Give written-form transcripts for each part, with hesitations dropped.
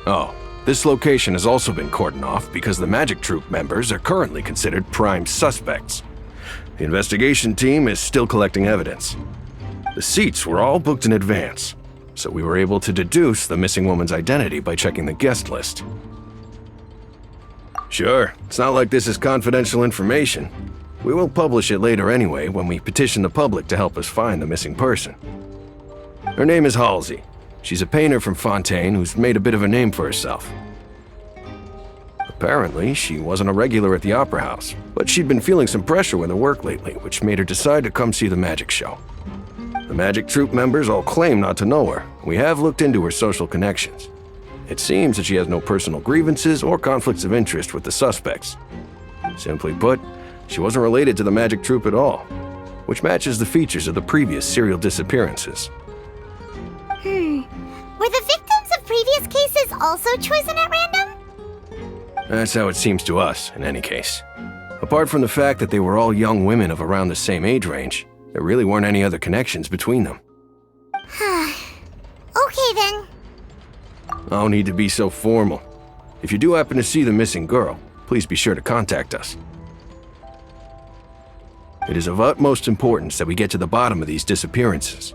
Oh, this location has also been cordoned off because the Magic Troop members are currently considered prime suspects. The investigation team is still collecting evidence. The seats were all booked in advance, so we were able to deduce the missing woman's identity by checking the guest list. Sure, it's not like this is confidential information. We will publish it later anyway when we petition the public to help us find the missing person. Her name is Halsey. She's a painter from Fontaine who's made a bit of a name for herself. Apparently, she wasn't a regular at the Opera House, but she'd been feeling some pressure with her work lately, which made her decide to come see the magic show. The Magic Troop members all claim not to know her. We have looked into her social connections. It seems that she has no personal grievances or conflicts of interest with the suspects. Simply put, she wasn't related to the Magic Troop at all, which matches the features of the previous serial disappearances. Were the victims of previous cases also chosen at random? That's how it seems to us, in any case. Apart from the fact that they were all young women of around the same age range, there really weren't any other connections between them. Okay then. No need to be so formal. If you do happen to see the missing girl, please be sure to contact us. It is of utmost importance that we get to the bottom of these disappearances.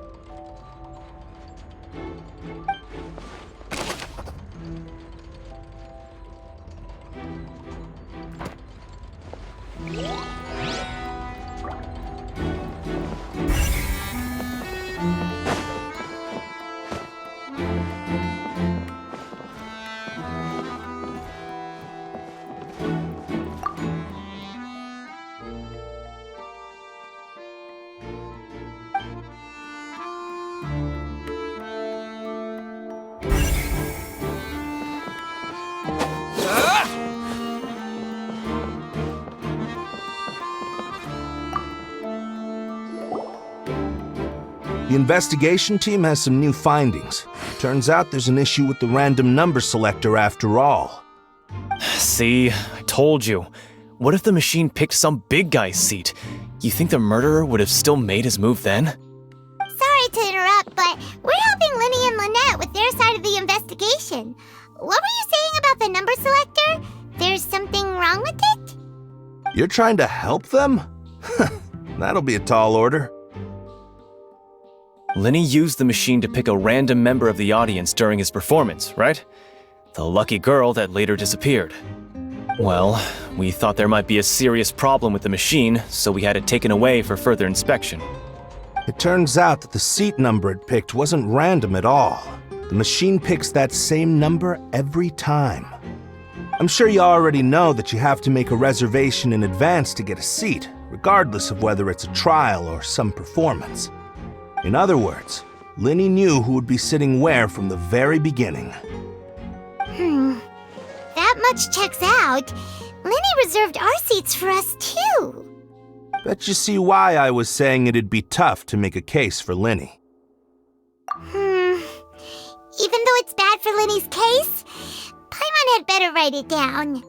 The investigation team has some new findings. Turns out there's an issue with the random number selector after all. See, I told you. What if the machine picked some big guy's seat? You think the murderer would have still made his move then? Sorry to interrupt, but we're helping Linny and Lynette with their side of the investigation. What were you saying about the number selector? There's something wrong with it? You're trying to help them? That'll be a tall order. Linny used the machine to pick a random member of the audience during his performance, right? The lucky girl that later disappeared. Well, we thought there might be a serious problem with the machine, so we had it taken away for further inspection. It turns out that the seat number it picked wasn't random at all. The machine picks that same number every time. I'm sure you already know that you have to make a reservation in advance to get a seat, regardless of whether it's a trial or some performance. In other words, Linny knew who would be sitting where from the very beginning. That much checks out. Linny reserved our seats for us too. Bet you see why I was saying it'd be tough to make a case for Linny. Even though it's bad for Linny's case, Paimon had better write it down.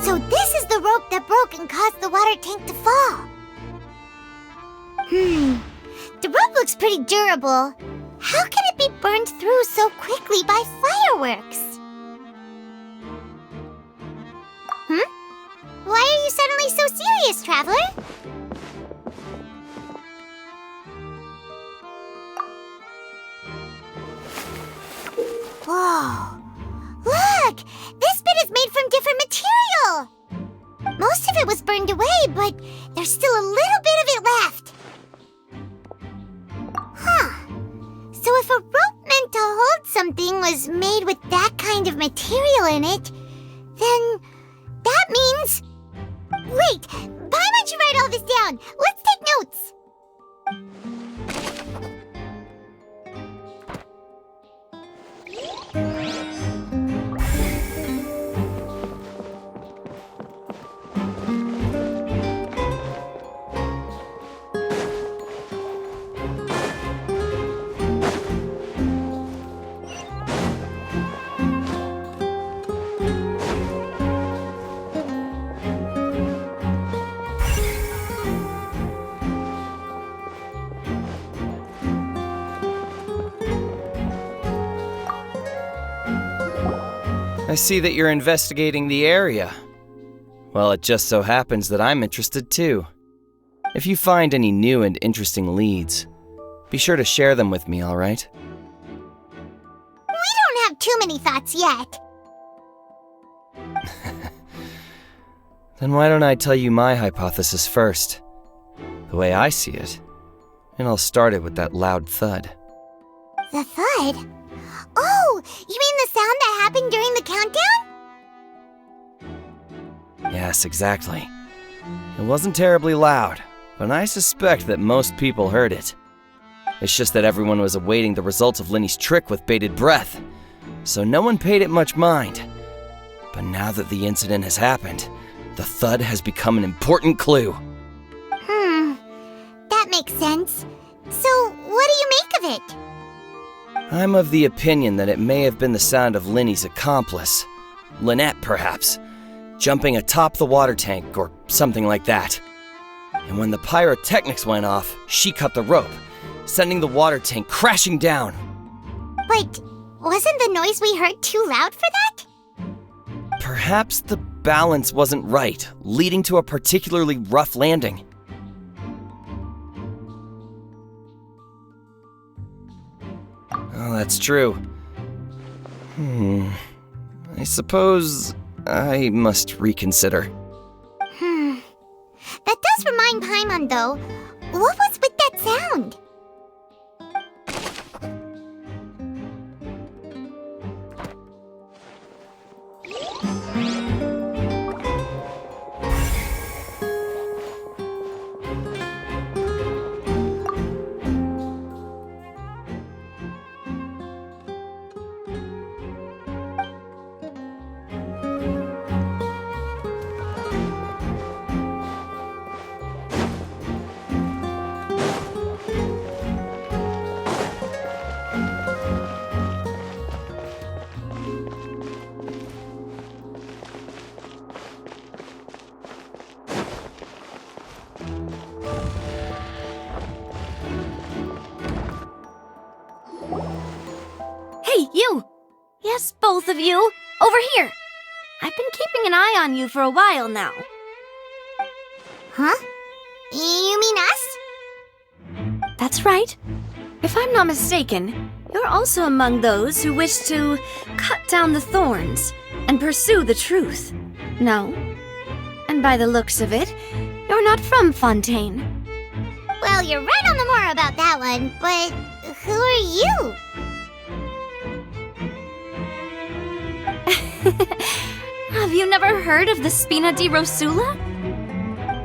So this is the rope that broke and caused the water tank to fall. The rope looks pretty durable. How can it be burned through so quickly by fireworks? Why are you suddenly so serious, Traveler? it was burned away, but there's still a little bit of it left. Huh. So if a rope meant to hold something was made with that kind of material in it, then that means... Wait, why don't you write all this down? Let's take notes. I see that you're investigating the area. Well, it just so happens that I'm interested too. If you find any new and interesting leads, be sure to share them with me, alright? We don't have too many thoughts yet. Then why don't I tell you my hypothesis first? The way I see it. And I'll start it with that loud thud. The thud? Oh, you mean the sound that happened during the countdown? Yes, exactly. It wasn't terribly loud, but I suspect that most people heard it. It's just that everyone was awaiting the results of Linny's trick with bated breath, so no one paid it much mind. But now that the incident has happened, the thud has become an important clue. That makes sense. So, what do you make of it? I'm of the opinion that it may have been the sound of Linny's accomplice, Lynette perhaps, jumping atop the water tank or something like that. And when the pyrotechnics went off, she cut the rope, sending the water tank crashing down. But wasn't the noise we heard too loud for that? Perhaps the balance wasn't right, leading to a particularly rough landing. Oh, that's true. I suppose I must reconsider. That does remind Paimon, though. What was with that sound? Hey, you! Yes, both of you! Over here! I've been keeping an eye on you for a while now. Huh? You mean us? That's right. If I'm not mistaken, you're also among those who wish to cut down the thorns and pursue the truth. No? And by the looks of it, you're not from Fontaine. Well, you're right on the more about that one, but who are you? Have you never heard of the Spina di Rosula?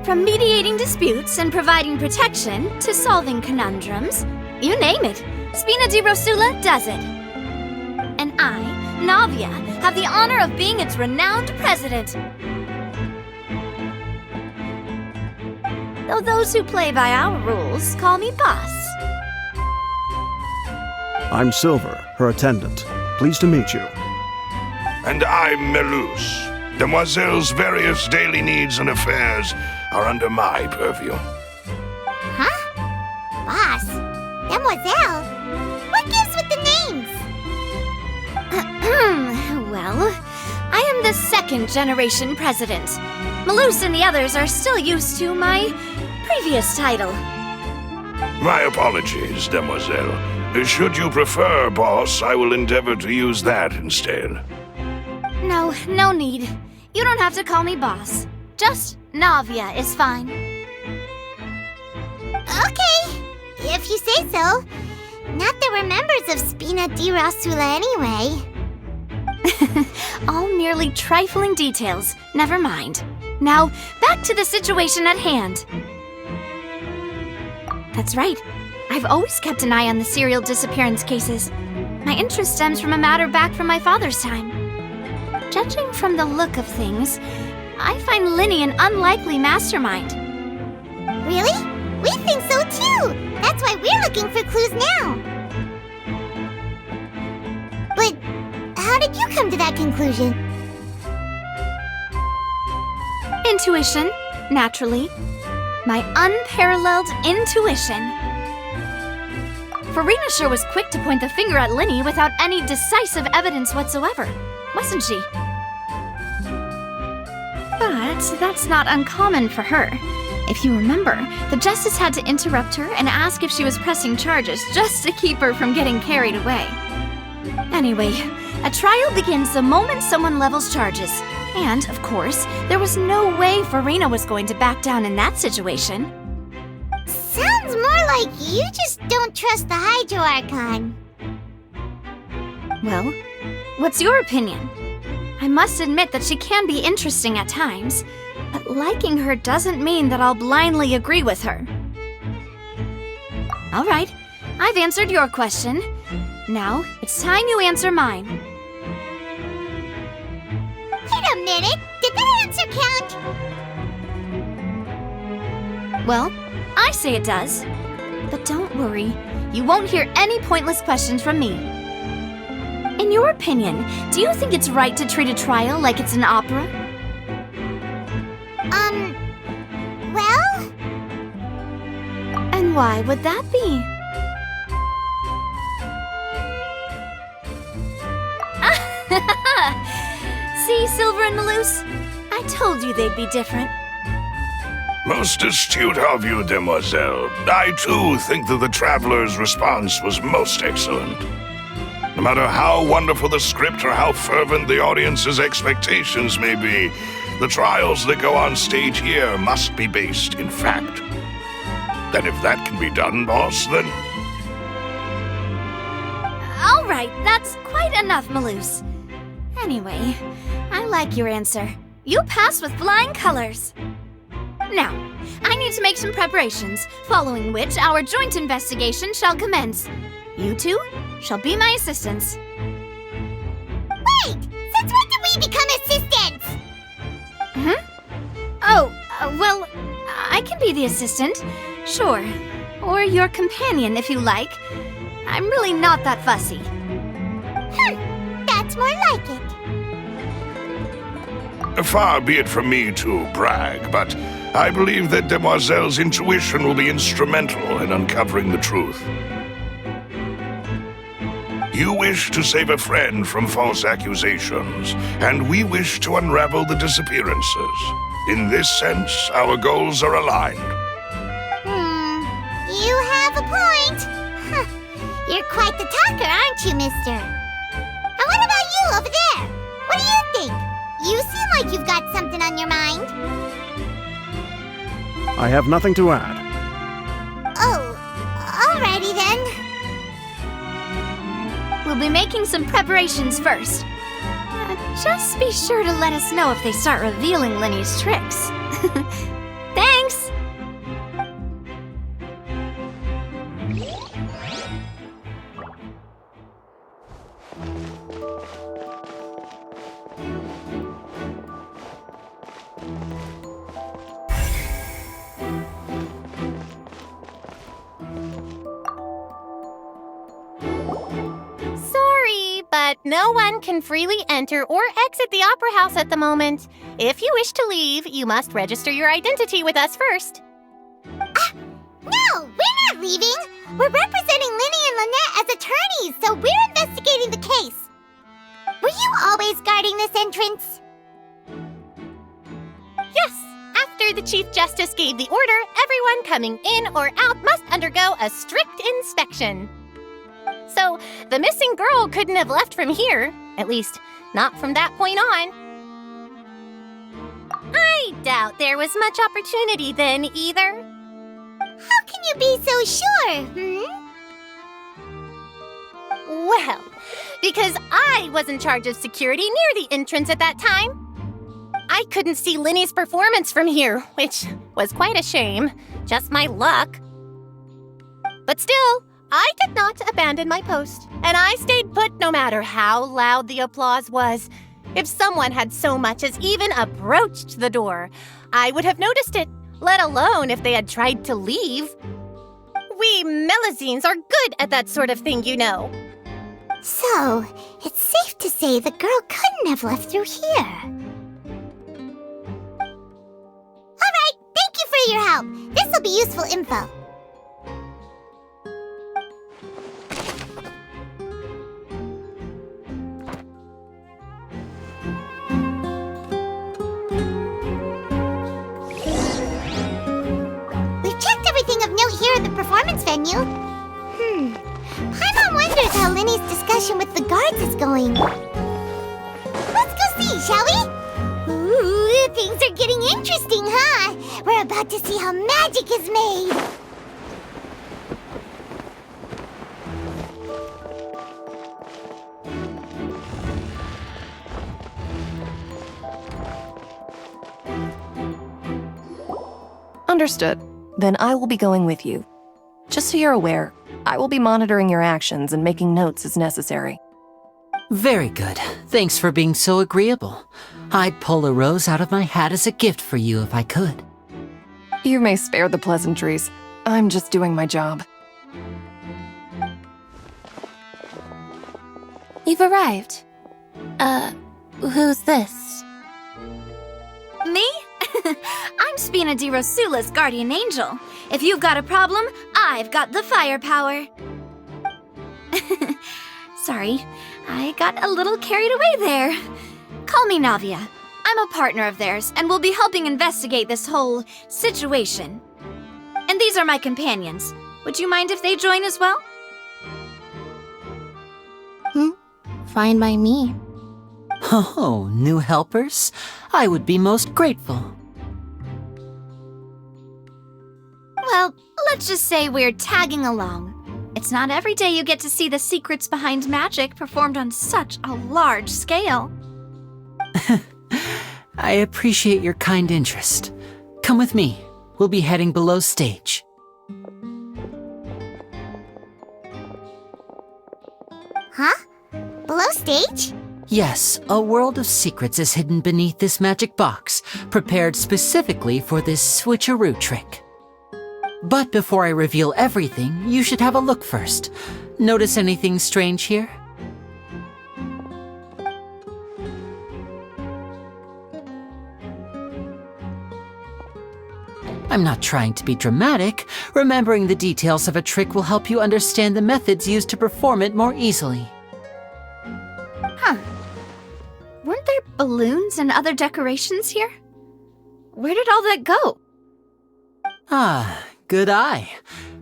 From mediating disputes and providing protection to solving conundrums, you name it, Spina di Rosula does it. And I, Navia, have the honor of being its renowned president. Though those who play by our rules call me boss. I'm Silver, her attendant. Pleased to meet you. And I'm Melus. Demoiselle's various daily needs and affairs are under my purview. Huh? Boss? Demoiselle? What gives with the names? Well, I am the second generation president. Melus and the others are still used to my previous title. My apologies, Demoiselle. Should you prefer, boss, I will endeavor to use that instead. No need. You don't have to call me boss. Just Navia is fine. Okay, if you say so. Not that we're members of Spina di Rosula anyway. All merely trifling details. Never mind. Now, back to the situation at hand. That's right. I've always kept an eye on the serial disappearance cases. My interest stems from a matter back from my father's time. Judging from the look of things, I find Linny an unlikely mastermind. Really? We think so too! That's why we're looking for clues now. But how did you come to that conclusion? Intuition, naturally. My unparalleled intuition. Farina sure was quick to point the finger at Linny without any decisive evidence whatsoever, wasn't she? But that's not uncommon for her. If you remember, the Justice had to interrupt her and ask if she was pressing charges just to keep her from getting carried away. Anyway, a trial begins the moment someone levels charges. And, of course, there was no way Farina was going to back down in that situation. Sounds more like you just don't trust the Hydro Archon. Well, what's your opinion? I must admit that she can be interesting at times, but liking her doesn't mean that I'll blindly agree with her. All right, I've answered your question. Now, it's time you answer mine. Wait a minute! Did that answer count? Well, I say it does. But don't worry, you won't hear any pointless questions from me. In your opinion, do you think it's right to treat a trial like it's an opera? Well? And why would that be? See, Silver and Maloose? I told you they'd be different. Most astute of you, demoiselle. I too think that the traveler's response was most excellent. No matter how wonderful the script or how fervent the audience's expectations may be, the trials that go on stage here must be based in fact. Then if that can be done, boss, then... All right, that's quite enough, Maloose. Anyway, I like your answer. You pass with flying colors. Now, I need to make some preparations, following which our joint investigation shall commence. You two shall be my assistants. Wait! Since when did we become assistants? Oh, well, I can be the assistant, sure. Or your companion, if you like. I'm really not that fussy. That's more like it. Far be it from me to brag, but I believe that Demoiselle's intuition will be instrumental in uncovering the truth. You wish to save a friend from false accusations, and we wish to unravel the disappearances. In this sense, our goals are aligned. You have a point. Huh. You're quite the talker, aren't you, mister? And what about you over there? What do you think? You seem like you've got something on your mind. I have nothing to add. Oh, alrighty then. We'll be making some preparations first. Just be sure to let us know if they start revealing Linny's tricks. Thanks! But no one can freely enter or exit the Opera House at the moment. If you wish to leave, you must register your identity with us first. No, we're not leaving. We're representing Linny and Lynette as attorneys, so we're investigating the case. Were you always guarding this entrance? Yes. After the Chief Justice gave the order, everyone coming in or out must undergo a strict inspection. So, the missing girl couldn't have left from here. At least, not from that point on. I doubt there was much opportunity then either. How can you be so sure, Well, because I was in charge of security near the entrance at that time. I couldn't see Linny's performance from here, which was quite a shame. Just my luck. But still, I did not abandon my post, and I stayed put no matter how loud the applause was. If someone had so much as even approached the door, I would have noticed it, let alone if they had tried to leave. We Melusines are good at that sort of thing, you know. So, it's safe to say the girl couldn't have left through here. Alright, thank you for your help. This'll be useful info. We've checked everything of note here at the performance venue. Paimon wonders how Linny's discussion with the guards is going. Let's go see, shall we? Ooh, things are getting interesting, huh? We're about to see how magic is made. Understood. Then I will be going with you. Just so you're aware, I will be monitoring your actions and making notes as necessary. Very good. Thanks for being so agreeable. I'd pull a rose out of my hat as a gift for you if I could. You may spare the pleasantries. I'm just doing my job. You've arrived. Who's this? Me? I'm Spina di Rosula's guardian angel. If you've got a problem, I've got the firepower. Sorry, I got a little carried away there. Call me Navia. I'm a partner of theirs, and will be helping investigate this whole situation. And these are my companions. Would you mind if they join as well? Fine by me. Oh, new helpers? I would be most grateful. Well, let's just say we're tagging along. It's not every day you get to see the secrets behind magic performed on such a large scale. I appreciate your kind interest. Come with me. We'll be heading below stage. Huh? Below stage? Yes, a world of secrets is hidden beneath this magic box, prepared specifically for this switcheroo trick. But before I reveal everything, you should have a look first. Notice anything strange here? I'm not trying to be dramatic. Remembering the details of a trick will help you understand the methods used to perform it more easily. Huh. Weren't there balloons and other decorations here? Where did all that go? Ah, good eye.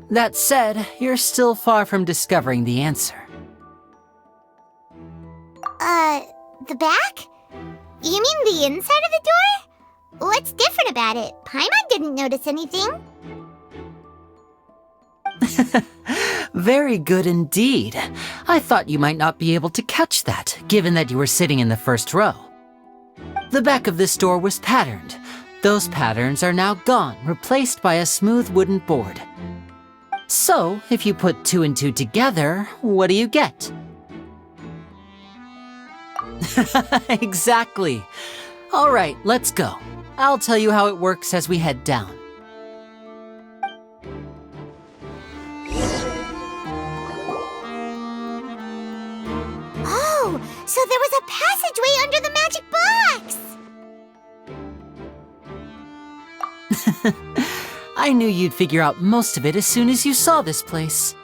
That said, you're still far from discovering the answer. The back? You mean the inside of the door? What's different about it? Paimon didn't notice anything. Very good indeed. I thought you might not be able to catch that, given that you were sitting in the first row. The back of this door was patterned. Those patterns are now gone, replaced by a smooth wooden board. So, if you put 2 and 2 together, what do you get? Exactly. All right, let's go. I'll tell you how it works as we head down. Oh, so there was a passageway under the magic box! I knew you'd figure out most of it as soon as you saw this place.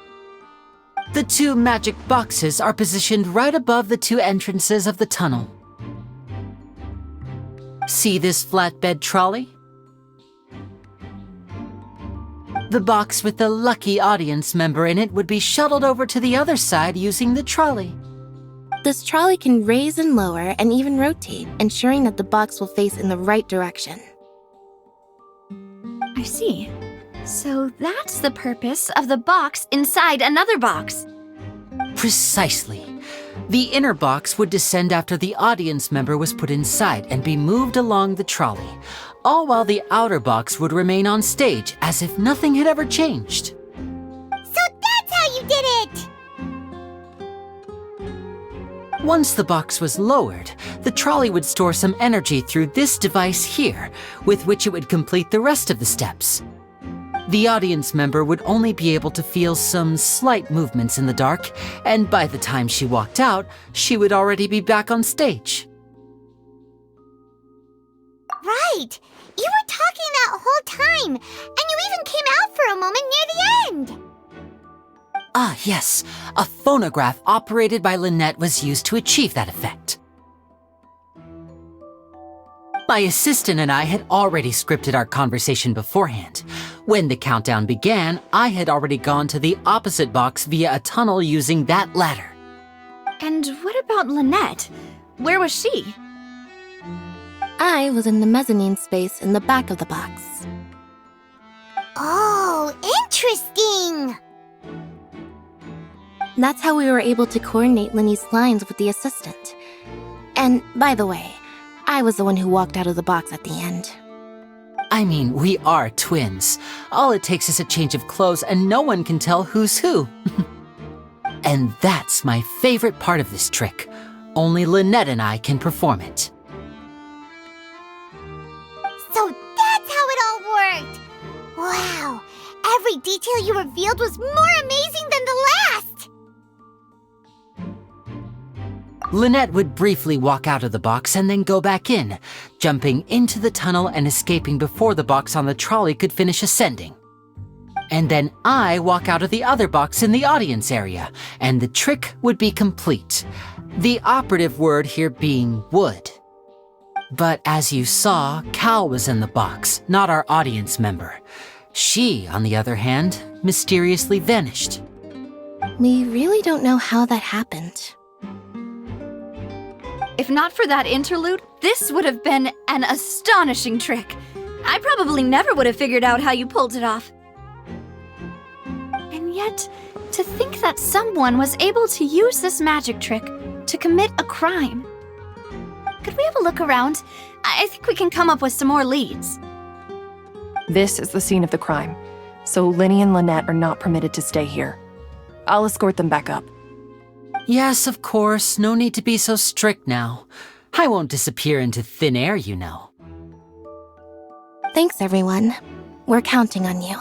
The 2 magic boxes are positioned right above the 2 entrances of the tunnel. See this flatbed trolley? The box with the lucky audience member in it would be shuttled over to the other side using the trolley. This trolley can raise and lower and even rotate, ensuring that the box will face in the right direction. I see. So that's the purpose of the box inside another box. Precisely. The inner box would descend after the audience member was put inside and be moved along the trolley, all while the outer box would remain on stage as if nothing had ever changed. So that's how you did it! Once the box was lowered, the trolley would store some energy through this device here, with which it would complete the rest of the steps. The audience member would only be able to feel some slight movements in the dark, and by the time she walked out, she would already be back on stage. Right! You were talking that whole time, and you even came out for a moment near the end! Ah, yes. A phonograph operated by Lynette was used to achieve that effect. My assistant and I had already scripted our conversation beforehand. When the countdown began, I had already gone to the opposite box via a tunnel using that ladder. And what about Lynette? Where was she? I was in the mezzanine space in the back of the box. Oh, interesting! That's how we were able to coordinate Linny's lines with the assistant. And, by the way, I was the one who walked out of the box at the end. I mean, we are twins. All it takes is a change of clothes and no one can tell who's who. And that's my favorite part of this trick. Only Lynette and I can perform it. So that's how it all worked! Wow! Every detail you revealed was more amazing than the last! Lynette would briefly walk out of the box and then go back in, jumping into the tunnel and escaping before the box on the trolley could finish ascending. And then I walk out of the other box in the audience area, and the trick would be complete. The operative word here being would. But as you saw, Cal was in the box, not our audience member. She, on the other hand, mysteriously vanished. We really don't know how that happened. If not for that interlude, this would have been an astonishing trick. I probably never would have figured out how you pulled it off. And yet, to think that someone was able to use this magic trick to commit a crime. Could we have a look around? I think we can come up with some more leads. This is the scene of the crime, so Linny and Lynette are not permitted to stay here. I'll escort them back up. Yes, of course. No need to be so strict now. I won't disappear into thin air, you know. Thanks, everyone. We're counting on you.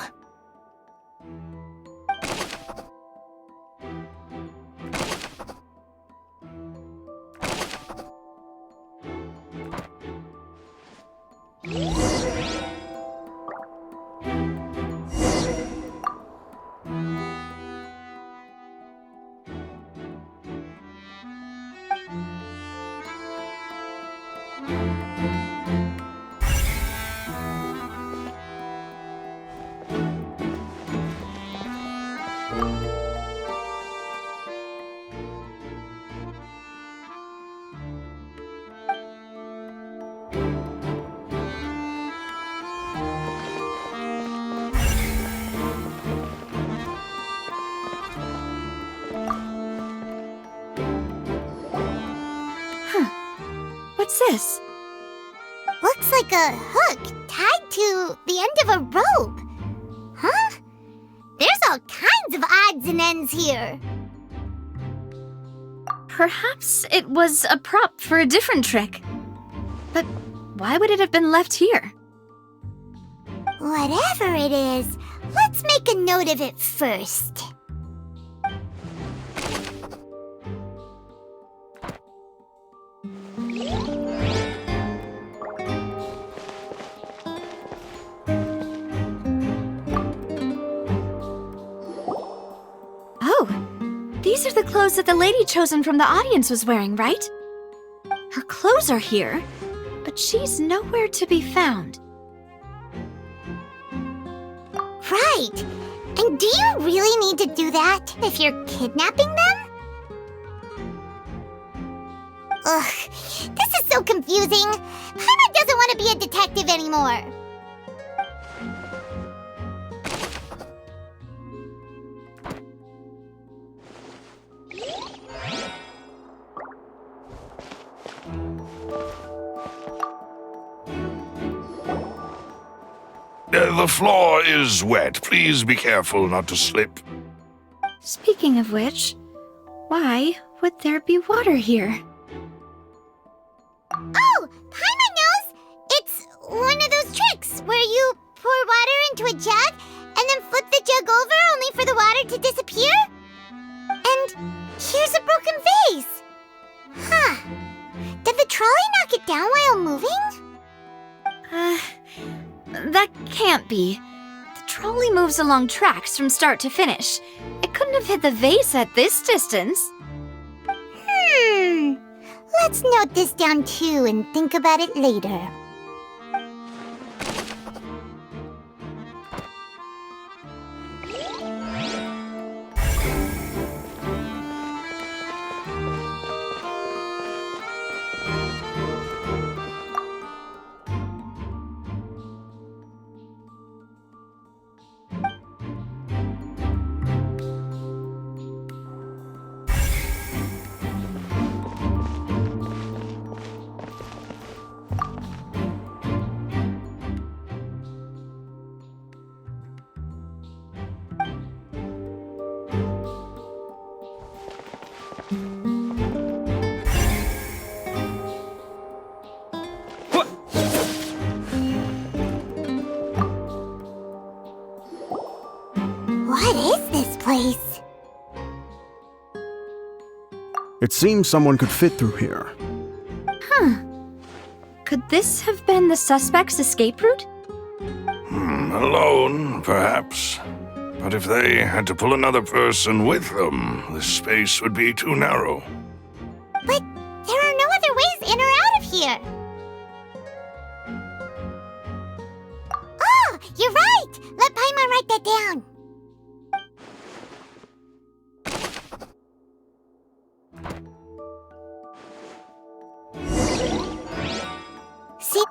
What's this? Looks like a hook tied to the end of a rope. Huh? There's all kinds of odds and ends here. Perhaps it was a prop for a different trick. But why would it have been left here? Whatever it is, let's make a note of it first. These are the clothes that the lady chosen from the audience was wearing, right? Her clothes are here, but she's nowhere to be found. Right. And do you really need to do that if you're kidnapping them? Ugh, this is so confusing. Paimon doesn't want to be a detective anymore. The floor is wet. Please be careful not to slip. Speaking of which, why would there be water here? Oh, Paimon knows! It's one of those tricks where you pour water into a jug and then flip the jug over only for the water to disappear? And here's a broken vase! Huh. Did the trolley knock it down while moving? That can't be. The trolley moves along tracks from start to finish. It couldn't have hit the vase at this distance. Let's note this down too and think about it later. What is this place? It seems someone could fit through here. Could this have been the suspect's escape route? Alone, perhaps. But if they had to pull another person with them, the space would be too narrow. But there are no other ways in or out of here. Oh, you're right! Let Paimon write that down. See?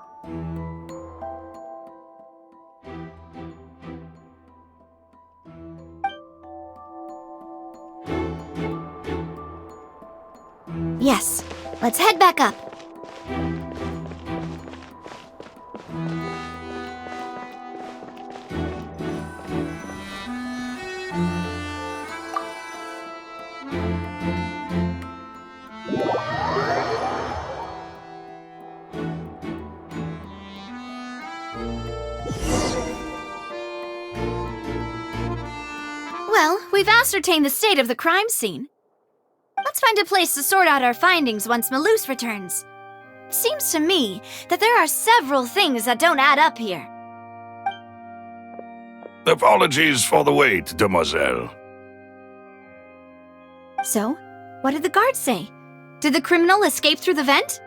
Yes. Let's head back up. Well, we've ascertained the state of the crime scene. Let's find a place to sort out our findings once Malouse returns. Seems to me that there are several things that don't add up here. Apologies for the wait, demoiselle. So, what did the guards say? Did the criminal escape through the vent?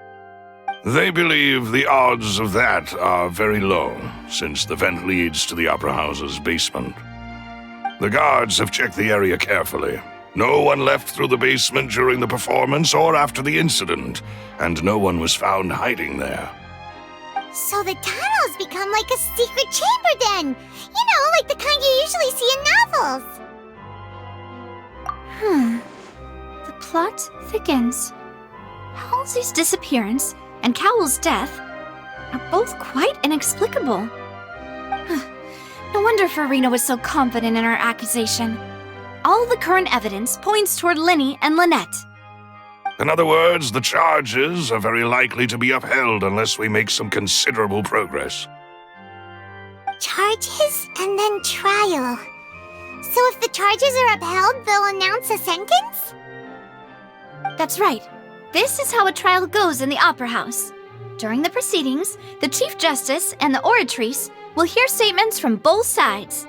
They believe the odds of that are very low, since the vent leads to the Opera House's basement. The guards have checked the area carefully. No one left through the basement during the performance or after the incident, and no one was found hiding there. So the tunnels become like a secret chamber then! You know, like the kind you usually see in novels! The plot thickens. Halsey's disappearance and Cowell's death are both quite inexplicable. No wonder Farina was so confident in her accusation. All the current evidence points toward Linny and Lynette. In other words, the charges are very likely to be upheld unless we make some considerable progress. Charges and then trial. So if the charges are upheld, they'll announce a sentence? That's right. This is how a trial goes in the Opera House. During the proceedings, the Chief Justice and the Oratrice will hear statements from both sides.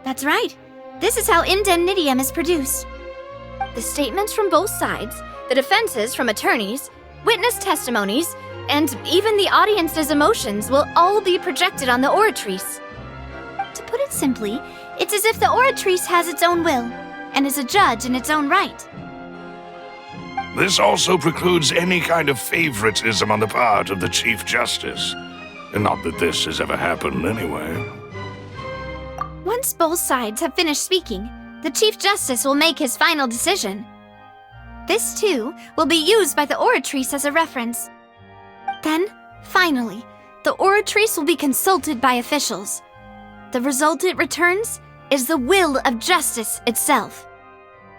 That's right. This is how indemnitium is produced. The statements from both sides, the defenses from attorneys, witness testimonies, and even the audience's emotions will all be projected on the Oratrice. To put it simply, it's as if the Oratrice has its own will and is a judge in its own right. This also precludes any kind of favoritism on the part of the Chief Justice. And not that this has ever happened anyway. Once both sides have finished speaking, the Chief Justice will make his final decision. This, too, will be used by the Oratrice as a reference. Then, finally, the Oratrice will be consulted by officials. The result it returns is the will of justice itself.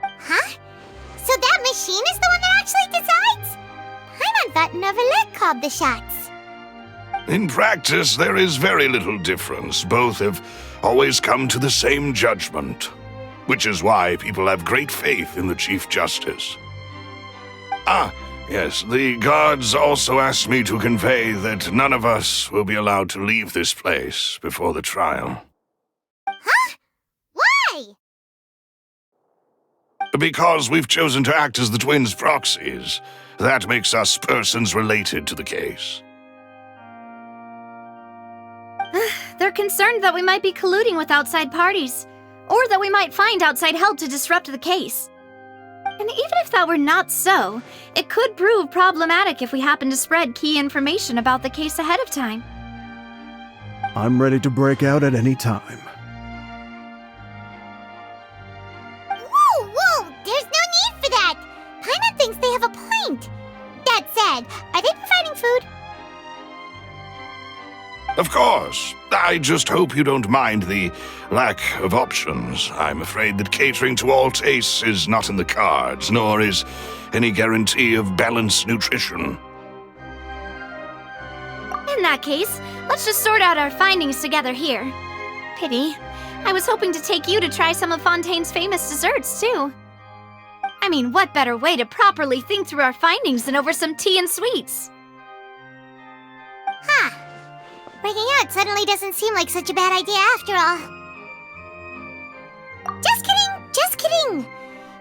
Huh? So that machine is the one that actually decides? Paimon thought Novelet called the shots. In practice, there is very little difference. Both have always come to the same judgment, which is why people have great faith in the Chief Justice. Ah, yes, the guards also asked me to convey that none of us will be allowed to leave this place before the trial. Huh? Why? Because we've chosen to act as the twins' proxies. That makes us persons related to the case. They're concerned that we might be colluding with outside parties, or that we might find outside help to disrupt the case. And even if that were not so, it could prove problematic if we happen to spread key information about the case ahead of time. I'm ready to break out at any time. Whoa! There's no need for that! Paimon thinks they have a point. That said, are they providing food? Of course. I just hope you don't mind the lack of options. I'm afraid that catering to all tastes is not in the cards, nor is any guarantee of balanced nutrition. In that case, let's just sort out our findings together here. Pity. I was hoping to take you to try some of Fontaine's famous desserts, too. I mean, what better way to properly think through our findings than over some tea and sweets? Huh. Breaking out suddenly doesn't seem like such a bad idea after all. Just kidding!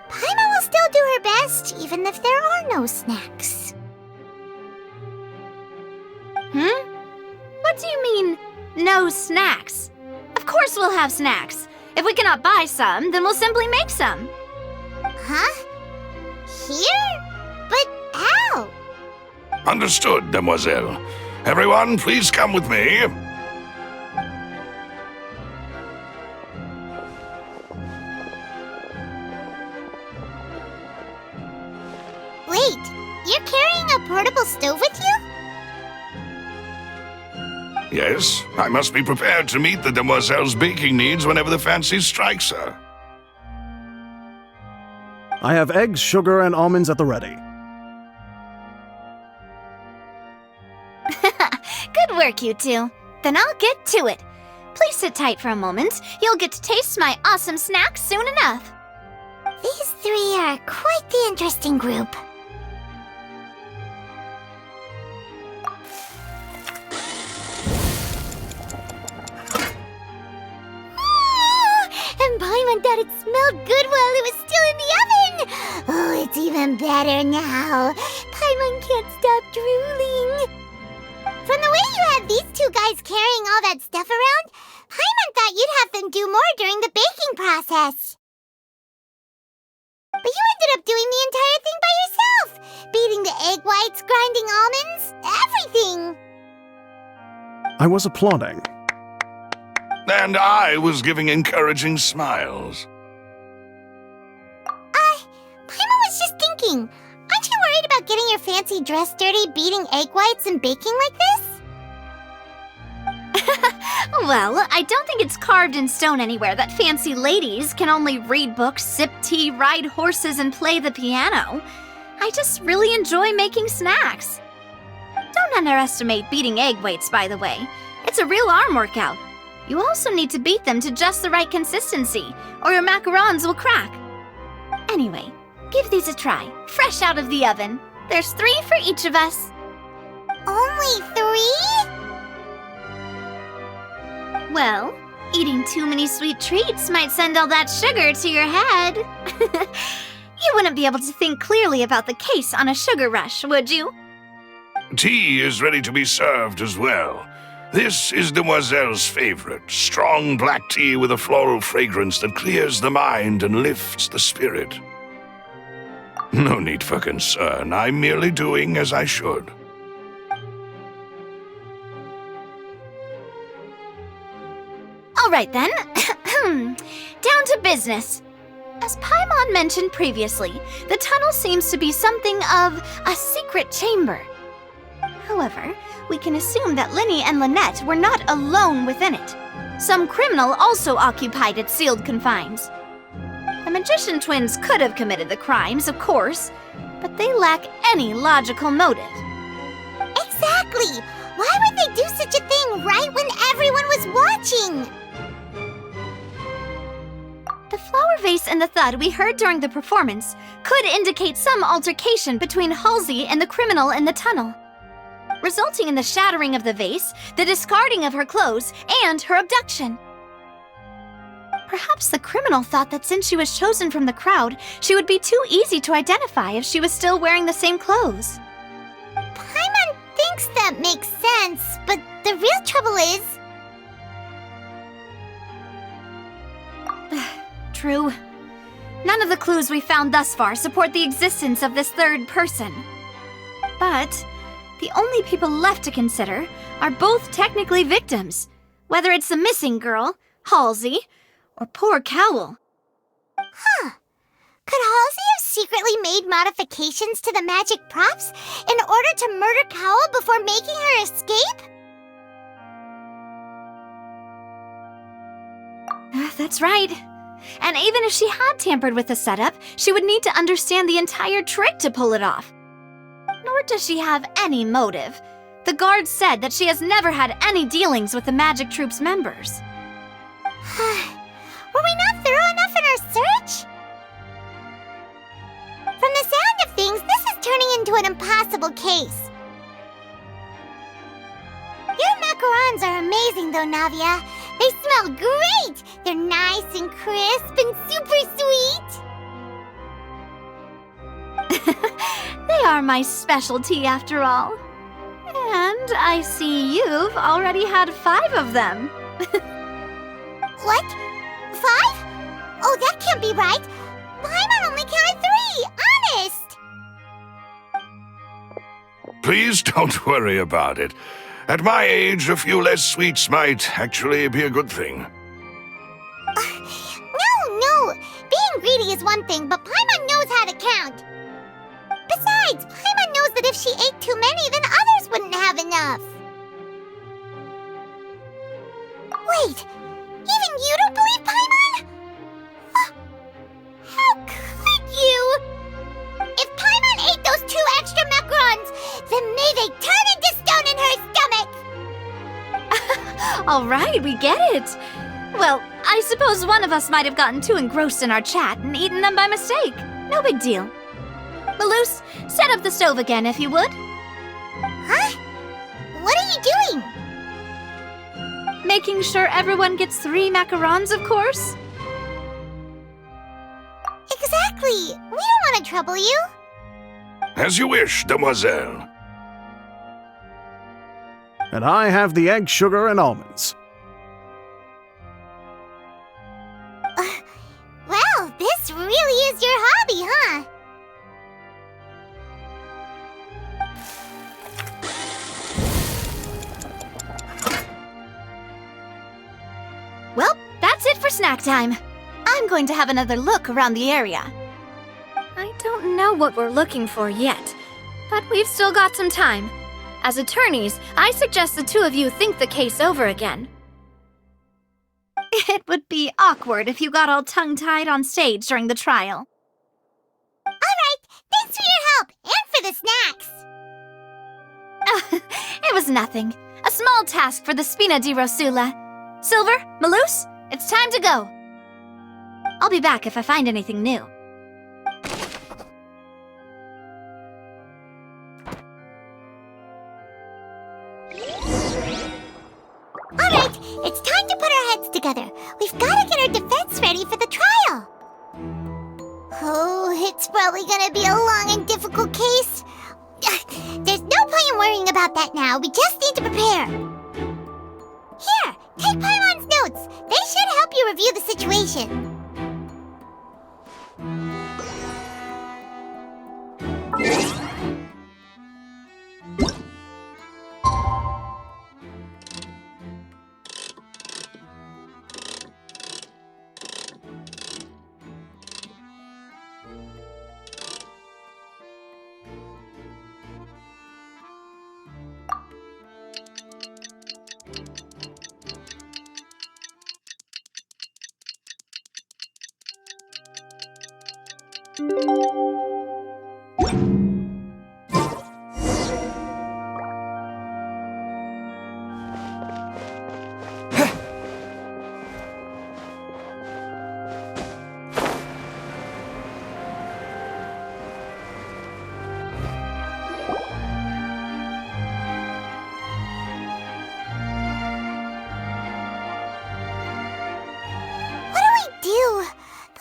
Paimon will still do her best, even if there are no snacks. What do you mean, no snacks? Of course we'll have snacks. If we cannot buy some, then we'll simply make some. Huh? Here? But how? Understood, demoiselle. Everyone, please come with me. Wait, you're carrying a portable stove with you? Yes, I must be prepared to meet the demoiselle's baking needs whenever the fancy strikes her. I have eggs, sugar, and almonds at the ready. Good work, you two. Then I'll get to it. Please sit tight for a moment. You'll get to taste my awesome snacks soon enough. These three are quite the interesting group. And Paimon thought it smelled good while it was still in the oven! Oh, it's even better now. Paimon can't stop drooling. From the way you had these two guys carrying all that stuff around, Paimon thought you'd have them do more during the baking process. But you ended up doing the entire thing by yourself! Beating the egg whites, grinding almonds, everything! I was applauding. And I was giving encouraging smiles. Paimon was just thinking, aren't you worried about getting your fancy dress dirty beating egg whites and baking like this? Well, I don't think it's carved in stone anywhere that fancy ladies can only read books, sip tea, ride horses, and play the piano. I just really enjoy making snacks. Don't underestimate beating egg whites, by the way. It's a real arm workout. You also need to beat them to just the right consistency, or your macarons will crack. Anyway, give these a try, fresh out of the oven. There's 3 for each of us. Only 3? Well, eating too many sweet treats might send all that sugar to your head. You wouldn't be able to think clearly about the case on a sugar rush, would you? Tea is ready to be served as well. This is Demoiselle's favorite, strong black tea with a floral fragrance that clears the mind and lifts the spirit. No need for concern. I'm merely doing as I should. All right then. Down to business. As Paimon mentioned previously, the tunnel seems to be something of a secret chamber. However, we can assume that Linny and Lynette were not alone within it. Some criminal also occupied its sealed confines. The magician twins could have committed the crimes, of course, but they lack any logical motive. Exactly! Why would they do such a thing right when everyone was watching? The flower vase and the thud we heard during the performance could indicate some altercation between Halsey and the criminal in the tunnel, resulting in the shattering of the vase, the discarding of her clothes, and her abduction. Perhaps the criminal thought that since she was chosen from the crowd, she would be too easy to identify if she was still wearing the same clothes. Paimon thinks that makes sense, but the real trouble is... True. None of the clues we found thus far support the existence of this third person. But the only people left to consider are both technically victims, whether it's the missing girl, Halsey, or poor Cowl. Huh. Could Halsey have secretly made modifications to the magic props in order to murder Cowl before making her escape? That's right. And even if she had tampered with the setup, she would need to understand the entire trick to pull it off. Nor does she have any motive. The guards said that she has never had any dealings with the Magic Troop's members. Were we not thorough enough in our search? From the sound of things, this is turning into an impossible case. Your macarons are amazing though, Navia. They smell great! They're nice and crisp and super sweet! They are my specialty after all. And I see you've already had 5 of them. What? 5? Oh, that can't be right! Paimon only counted 3! Honest! Please don't worry about it. At my age, a few less sweets might actually be a good thing. No! Being greedy is one thing, but Paimon knows how to count. Besides, Paimon knows that if she ate too many, then others wouldn't have enough. Wait, even you don't believe Paimon? How could you? If Paimon ate those 2 extra macarons, then may they turn into stone in her stomach! All right, we get it. Well, I suppose one of us might have gotten too engrossed in our chat and eaten them by mistake. No big deal. Maloose, set up the stove again if you would. Huh? What are you doing? Making sure everyone gets 3 macarons, of course. Exactly. We don't want to trouble you. As you wish, demoiselle. And I have the egg, sugar, and almonds. Well, this really is your hobby, huh? Well, that's it for snack time. I'm going to have another look around the area. I don't know what we're looking for yet, but we've still got some time. As attorneys, I suggest the 2 of you think the case over again. It would be awkward if you got all tongue-tied on stage during the trial. All right, thanks for your help and for the snacks. It was nothing. A small task for the Spina di Rosula. Silver, Maloose, it's time to go. I'll be back if I find anything new. All right, it's time to put our heads together. We've got to get our defense ready for the trial. Oh, it's probably gonna be a long and difficult case. There's no point in worrying about that now. We just need to prepare. Here, take Paimon's notes. They should help you review the situation. The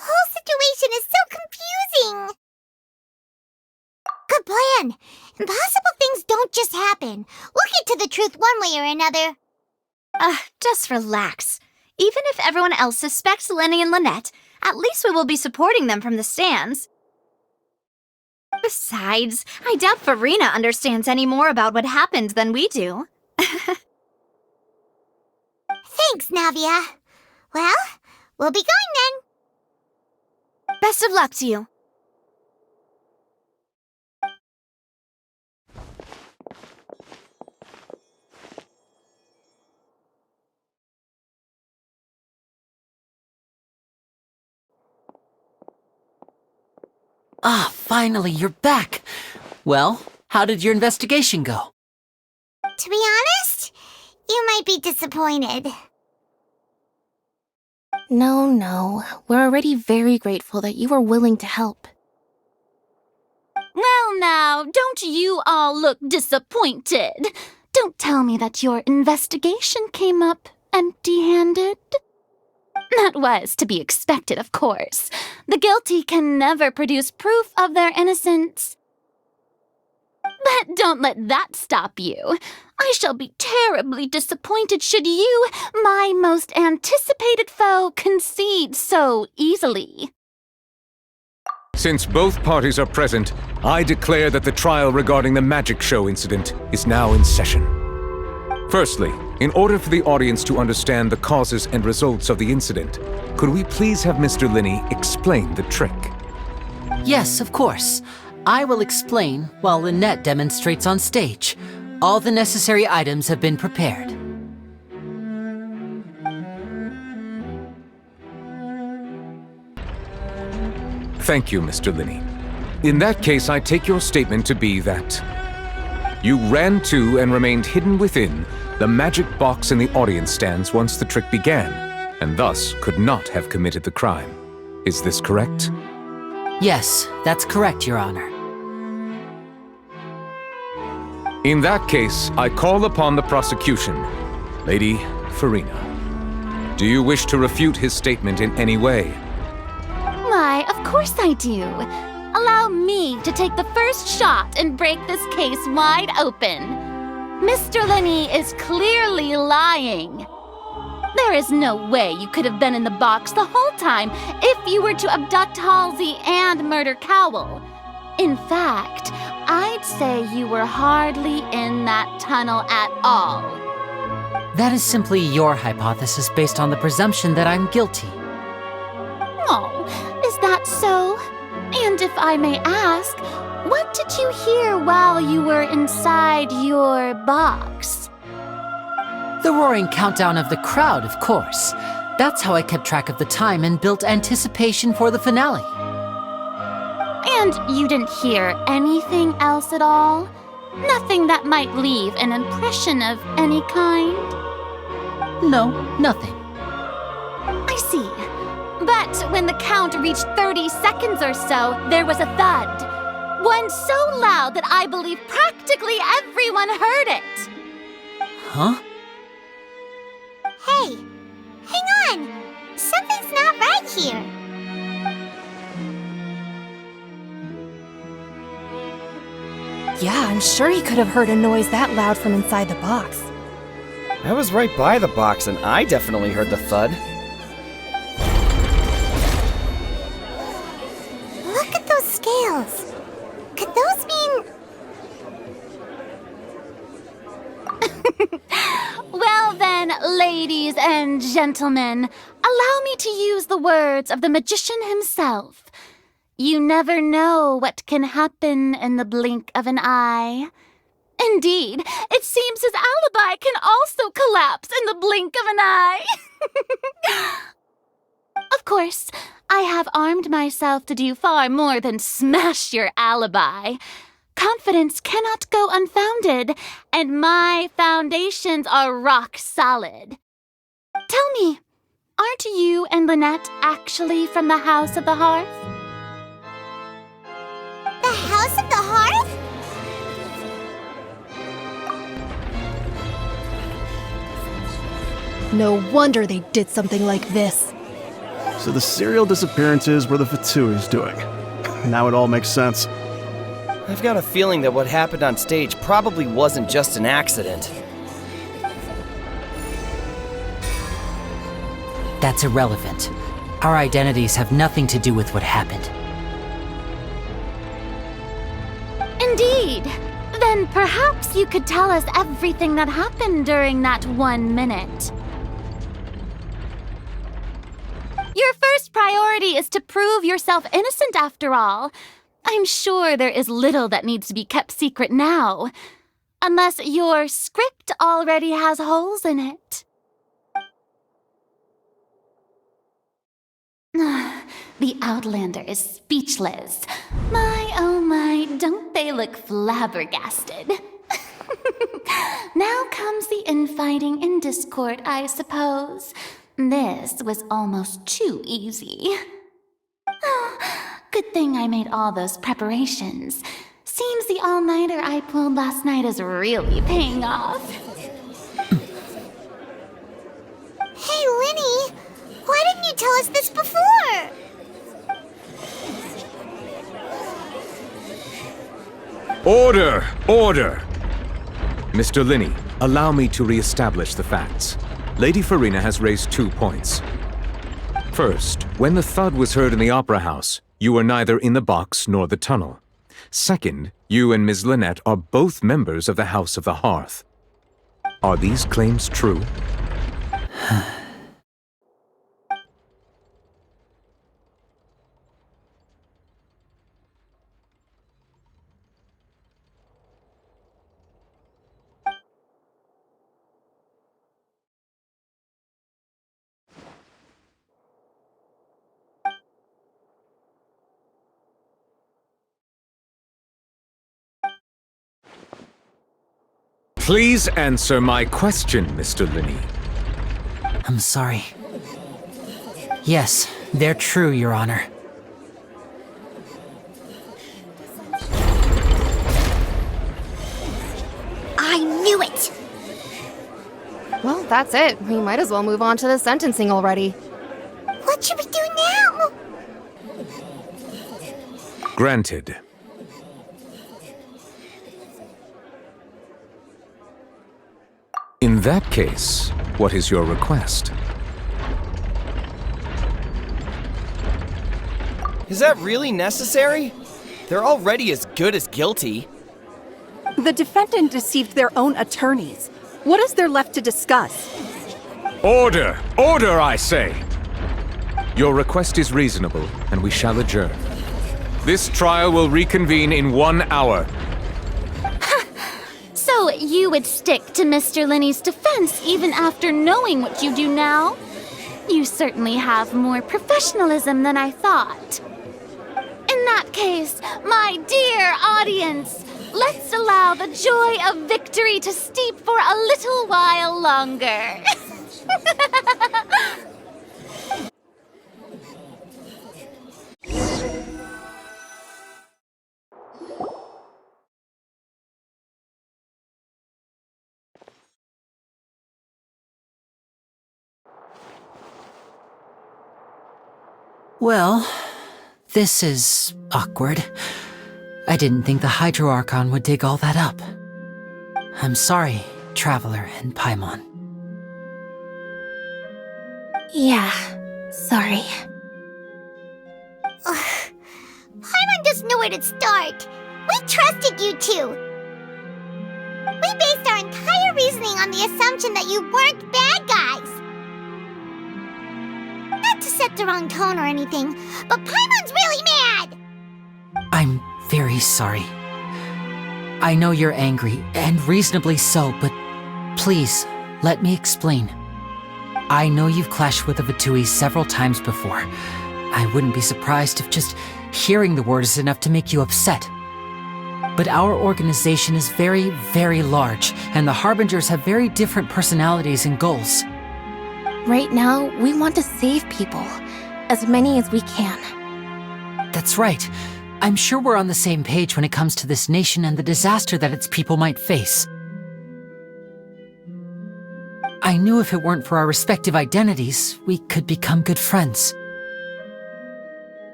whole situation is so confusing. Good plan. Impossible things don't just happen. We'll get to the truth one way or another. Just relax. Even if everyone else suspects Lenny and Lynette, at least we will be supporting them from the stands. Besides, I doubt Farina understands any more about what happened than we do. Thanks, Navia. Well, we'll be going then. Best of luck to you. Ah, finally, you're back. Well, how did your investigation go? To be honest, you might be disappointed. No. We're already very grateful that you were willing to help. Well now, don't you all look disappointed. Don't tell me that your investigation came up empty-handed. That was to be expected, of course. The guilty can never produce proof of their innocence. But don't let that stop you. I shall be terribly disappointed should you, my most anticipated foe, concede so easily. Since both parties are present, I declare that the trial regarding the magic show incident is now in session. Firstly, in order for the audience to understand the causes and results of the incident, could we please have Mr. Linney explain the trick? Yes, of course. I will explain while Lynette demonstrates on stage. All the necessary items have been prepared. Thank you, Mr. Linney. In that case, I take your statement to be that you ran to and remained hidden within the magic box in the audience stands once the trick began, and thus could not have committed the crime. Is this correct? Yes, that's correct, Your Honor. In that case, I call upon the prosecution. Lady Farina, do you wish to refute his statement in any way? Why, of course I do. Allow me to take the first shot and break this case wide open. Mr. Linney is clearly lying. There is no way you could have been in the box the whole time if you were to abduct Halsey and murder Cowell. In fact, I'd say you were hardly in that tunnel at all. That is simply your hypothesis based on the presumption that I'm guilty. Oh, is that so? And if I may ask, what did you hear while you were inside your box? The roaring countdown of the crowd, of course. That's how I kept track of the time and built anticipation for the finale. And you didn't hear anything else at all? Nothing that might leave an impression of any kind? No, nothing. I see. But when the count reached 30 seconds or so, there was a thud. One so loud that I believe practically everyone heard it. Huh? Hey, hang on. Something's not right here. Yeah, I'm sure he could have heard a noise that loud from inside the box. I was right by the box and I definitely heard the thud. Look at those scales. Could those mean... Well then, ladies and gentlemen, allow me to use the words of the magician himself. You never know what can happen in the blink of an eye. Indeed, it seems his alibi can also collapse in the blink of an eye. Of course, I have armed myself to do far more than smash your alibi. Confidence cannot go unfounded, and my foundations are rock solid. Tell me, aren't you and Lynette actually from the House of the Hearth? The House of the Hearth? No wonder they did something like this. So the serial disappearances were the Fatui's doing. Now it all makes sense. I've got a feeling that what happened on stage probably wasn't just an accident. That's irrelevant. Our identities have nothing to do with what happened. Indeed. Then perhaps you could tell us everything that happened during that 1 minute. Your first priority is to prove yourself innocent after all. I'm sure there is little that needs to be kept secret now. Unless your script already has holes in it. The Outlander is speechless. My, oh my, don't they look flabbergasted? Now comes the infighting and discord, I suppose. This was almost too easy. Good thing I made all those preparations. Seems the all-nighter I pulled last night is really paying off. Hey, Linny! Why didn't you tell us this before? Order! Order! Mr. Linney, allow me to re-establish the facts. Lady Farina has raised 2 points. First, when the thud was heard in the Opera House, you were neither in the box nor the tunnel. Second, you and Ms. Lynette are both members of the House of the Hearth. Are these claims true? Please answer my question, Mr. Linney. I'm sorry. Yes, they're true, Your Honor. I knew it! Well, that's it. We might as well move on to the sentencing already. What should we do now? Granted. In that case, what is your request? Is that really necessary? They're already as good as guilty. The defendant deceived their own attorneys. What is there left to discuss? Order! Order, I say! Your request is reasonable, and we shall adjourn. This trial will reconvene in 1 hour. So you would stick to Mr. Linney's defense even after knowing what you do now? You certainly have more professionalism than I thought. In that case, my dear audience, let's allow the joy of victory to steep for a little while longer. Well, this is awkward. I didn't think the Hydro-Archon would dig all that up. I'm sorry, Traveler and Paimon. Yeah, sorry. Paimon doesn't know where to start. We trusted you two. We based our entire reasoning on the assumption that you weren't bad guys. Not to set the wrong tone or anything, but Paimon's really mad! I'm very sorry. I know you're angry, and reasonably so, but please, let me explain. I know you've clashed with the Fatui several times before. I wouldn't be surprised if just hearing the word is enough to make you upset. But our organization is very, very large, and the Harbingers have very different personalities and goals. Right now, we want to save people. As many as we can. That's right. I'm sure we're on the same page when it comes to this nation and the disaster that its people might face. I knew if it weren't for our respective identities, we could become good friends.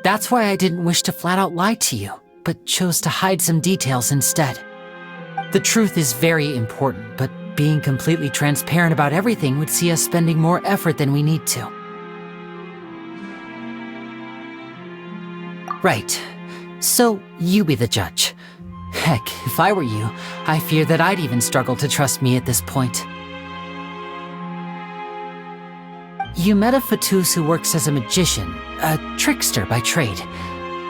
That's why I didn't wish to flat out lie to you, but chose to hide some details instead. The truth is very important, but being completely transparent about everything would see us spending more effort than we need to. Right. So, you be the judge. Heck, if I were you, I fear that I'd even struggle to trust me at this point. You met a Fatus who works as a magician, a trickster by trade.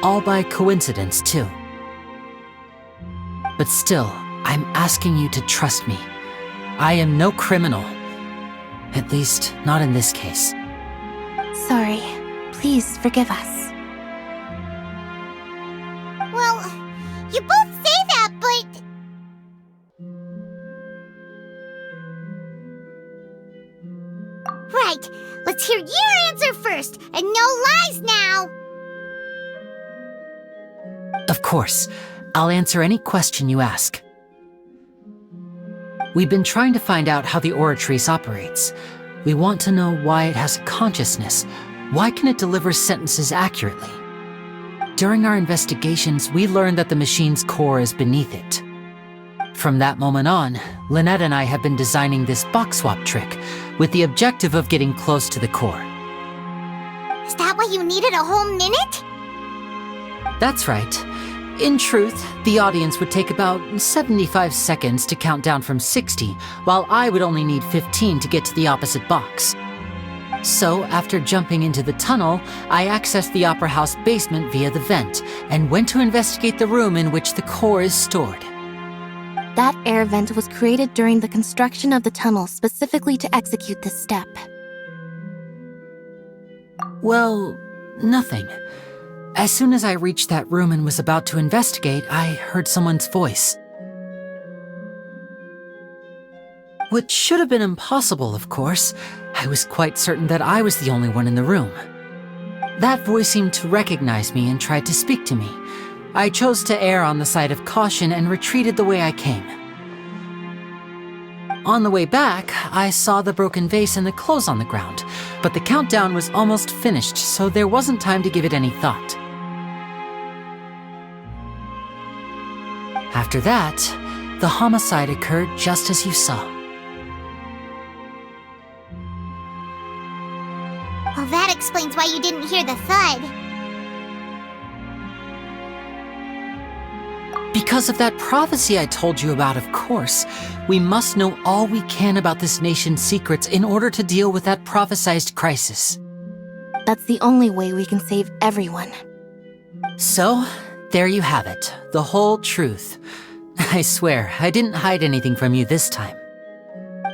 All by coincidence, too. But still, I'm asking you to trust me. I am no criminal. At least, not in this case. Sorry. Please forgive us. Well, you both say that, but... Right, let's hear your answer first, and no lies now! Of course, I'll answer any question you ask. We've been trying to find out how the Oratrice operates. We want to know why it has a consciousness. Why can it deliver sentences accurately? During our investigations, we learned that the machine's core is beneath it. From that moment on, Lynette and I have been designing this box swap trick, with the objective of getting close to the core. Is that why you needed a whole minute? That's right. In truth, the audience would take about 75 seconds to count down from 60, while I would only need 15 to get to the opposite box. So, after jumping into the tunnel, I accessed the Opera House basement via the vent, and went to investigate the room in which the core is stored. That air vent was created during the construction of the tunnel specifically to execute this step. Well, nothing. As soon as I reached that room and was about to investigate, I heard someone's voice. Which should have been impossible, of course. I was quite certain that I was the only one in the room. That voice seemed to recognize me and tried to speak to me. I chose to err on the side of caution and retreated the way I came. On the way back, I saw the broken vase and the clothes on the ground, but the countdown was almost finished, so there wasn't time to give it any thought. After that, the homicide occurred just as you saw. Well, that explains why you didn't hear the thud. Because of that prophecy I told you about, of course. We must know all we can about this nation's secrets in order to deal with that prophesized crisis. That's the only way we can save everyone. So, there you have it. The whole truth. I swear, I didn't hide anything from you this time.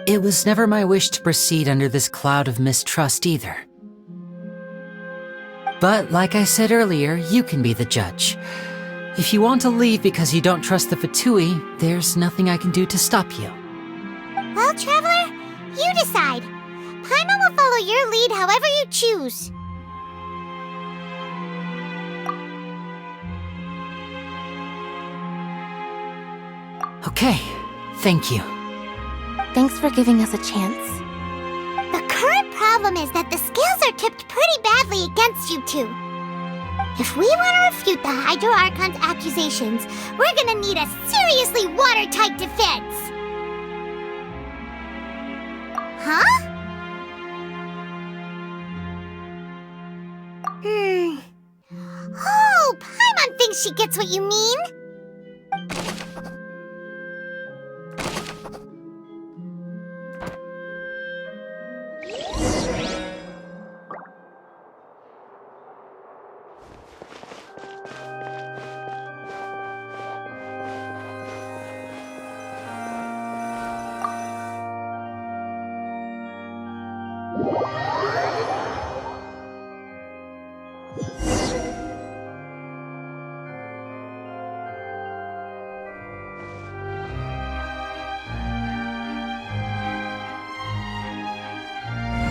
It was never my wish to proceed under this cloud of mistrust either. But like I said earlier, you can be the judge. If you want to leave because you don't trust the Fatui, there's nothing I can do to stop you. Well, Traveler, you decide. Paimon will follow your lead however you choose. Okay, thank you. Thanks for giving us a chance. The current problem is that the scales are tipped pretty badly against you two. If we want to refute the Hydro Archon's accusations, we're gonna need a seriously watertight defense. Huh? Oh, Paimon thinks she gets what you mean.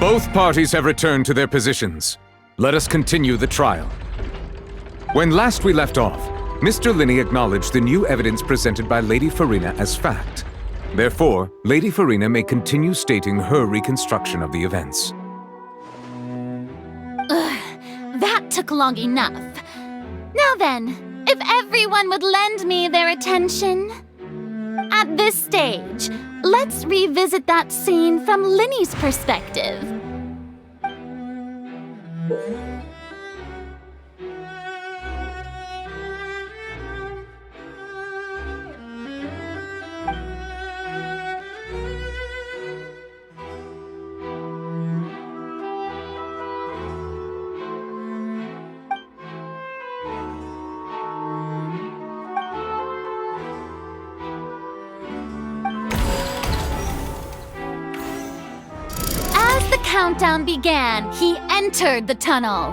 Both parties have returned to their positions. Let us continue the trial. When last we left off, Mr. Linney acknowledged the new evidence presented by Lady Farina as fact. Therefore, Lady Farina may continue stating her reconstruction of the events. That took long enough. Now then, if everyone would lend me their attention. At this stage, let's revisit that scene from Linney's perspective. As the countdown began, he entered the tunnel.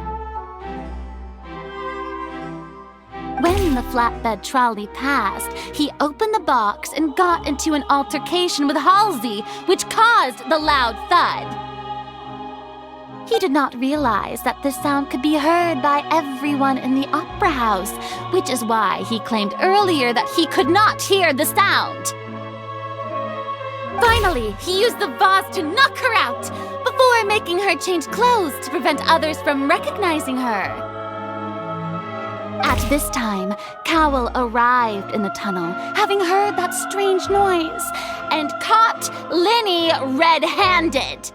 When the flatbed trolley passed, he opened the box and got into an altercation with Halsey, which caused the loud thud. He did not realize that the sound could be heard by everyone in the opera house, which is why he claimed earlier that he could not hear the sound. Finally, he used the vase to knock her out, before making her change clothes to prevent others from recognizing her. At this time, Cowell arrived in the tunnel, having heard that strange noise, and caught Linney red-handed.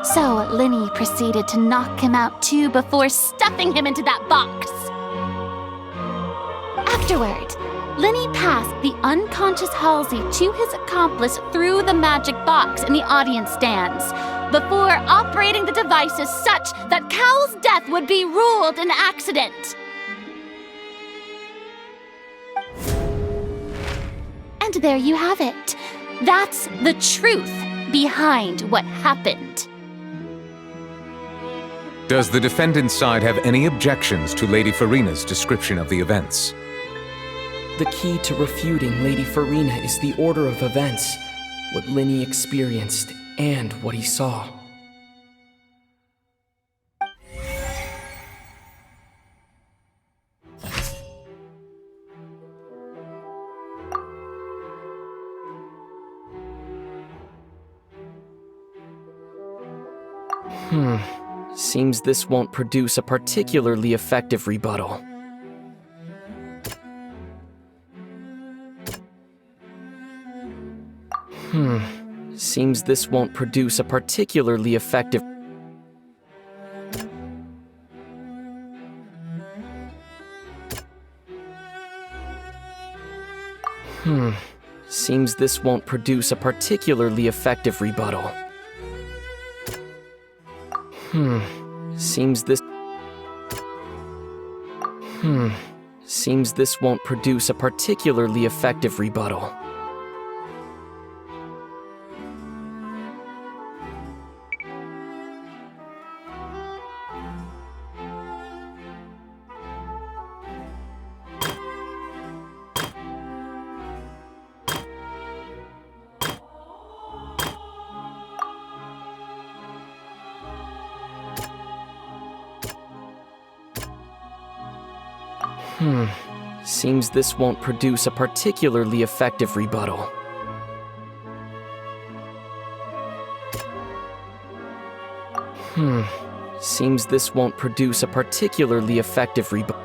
So Linney proceeded to knock him out too before stuffing him into that box. Afterward, Linney passed the unconscious Halsey to his accomplice through the magic box in the audience stands, before operating the devices such that Cowell's death would be ruled an accident. And there you have it. That's the truth behind what happened. Does the defendant's side have any objections to Lady Farina's description of the events? The key to refuting Lady Farina is the order of events, what Linney experienced, and what he saw. Seems this won't produce a particularly effective rebuttal. Seems this won't produce a particularly effective... Seems this won't produce a particularly effective rebuttal. Seems this... Seems this won't produce a particularly effective rebuttal. Seems this won't produce a particularly effective rebuttal. Seems this won't produce a particularly effective rebuttal.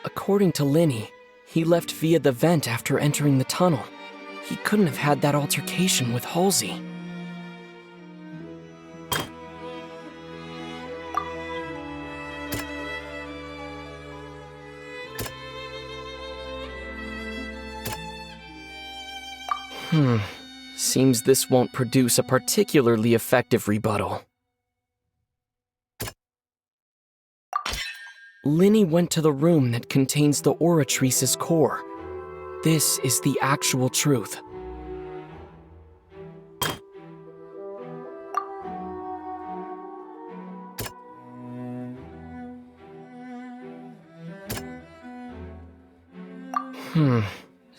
According to Linney, He left via the vent after entering the tunnel. He couldn't have had that altercation with Halsey. Seems this won't produce a particularly effective rebuttal. Linny went to the room that contains the Oratrice's core. This is the actual truth.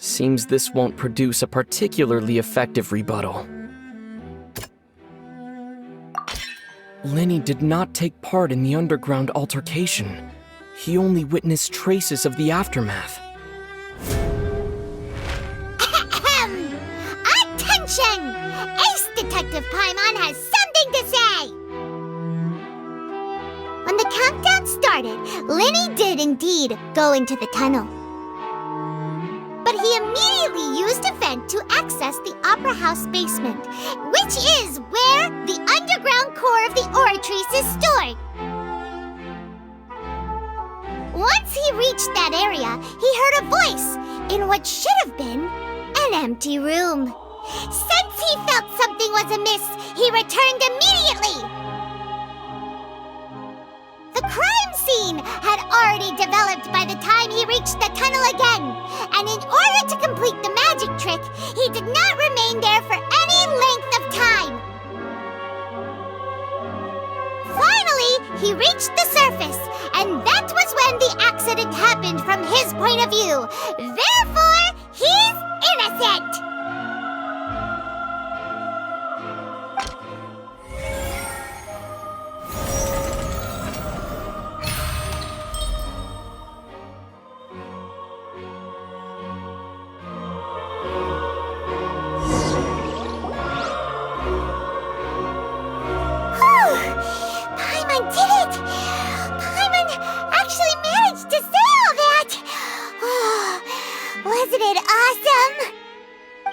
Seems this won't produce a particularly effective rebuttal. Linny did not take part in the underground altercation. He only witnessed traces of the aftermath. Attention! Ace Detective Paimon has something to say! When the countdown started, Linny did indeed go into the tunnel. But he immediately used a vent to access the Opera House basement, which is where the underground core of the Oratrice is stored. Once he reached that area, he heard a voice in what should have been an empty room. Since he felt something was amiss, he returned immediately. The crime scene had already developed by the time he reached the tunnel again, and in order to complete the magic trick, he did not remain there for any length of time. Finally, he reached the surface, and that was when the accident happened from his point of view. Therefore, he's innocent!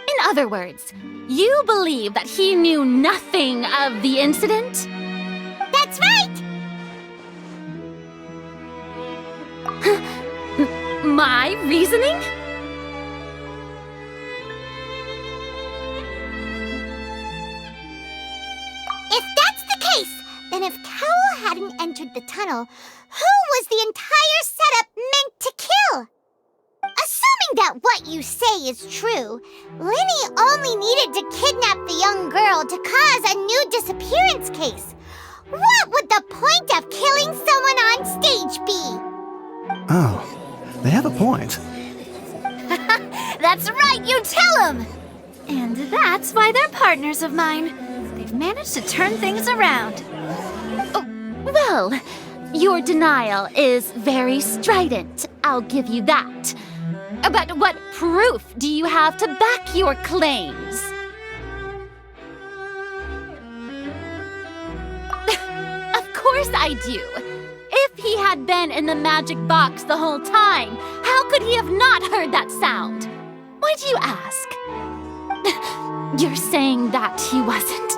In other words, you believe that he knew nothing of the incident? That's right! My reasoning? If that's the case, then if Cowell hadn't entered the tunnel, who was the entire setup meant to kill? Assuming that what you say is true, Linny only needed to kidnap the young girl to cause a new disappearance case. What would the point of killing someone on stage be? Oh, they have a point. That's right, you tell him! And that's why they're partners of mine. They've managed to turn things around. Oh, well, your denial is very strident, I'll give you that. But what proof do you have to back your claims? Of course I do. If he had been in the magic box the whole time, how could he have not heard that sound? Why do you ask? You're saying that he wasn't?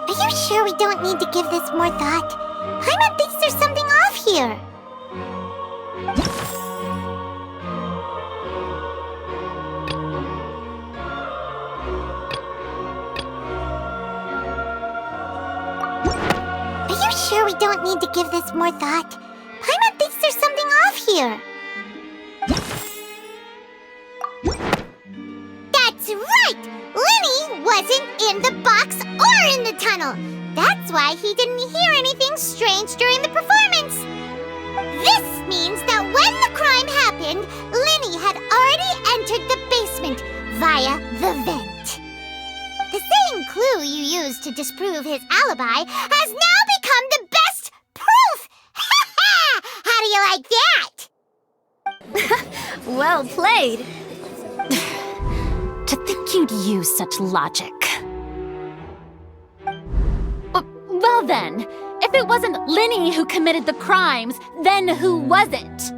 Are you sure we don't need to give this more thought? Paimon thinks there's something off here. Are you sure sure we don't need to give this more thought. Paimon thinks there's something off here. That's right! Linny wasn't in the box or in the tunnel. That's why he didn't hear anything strange during the performance. This means that when the crime happened, Linny had already entered the basement via the vent. The same clue you used to disprove his alibi has now become the best proof! Ha ha! How do you like that? Well played. To think you'd use such logic. Well then, if it wasn't Linny who committed the crimes, then who was it?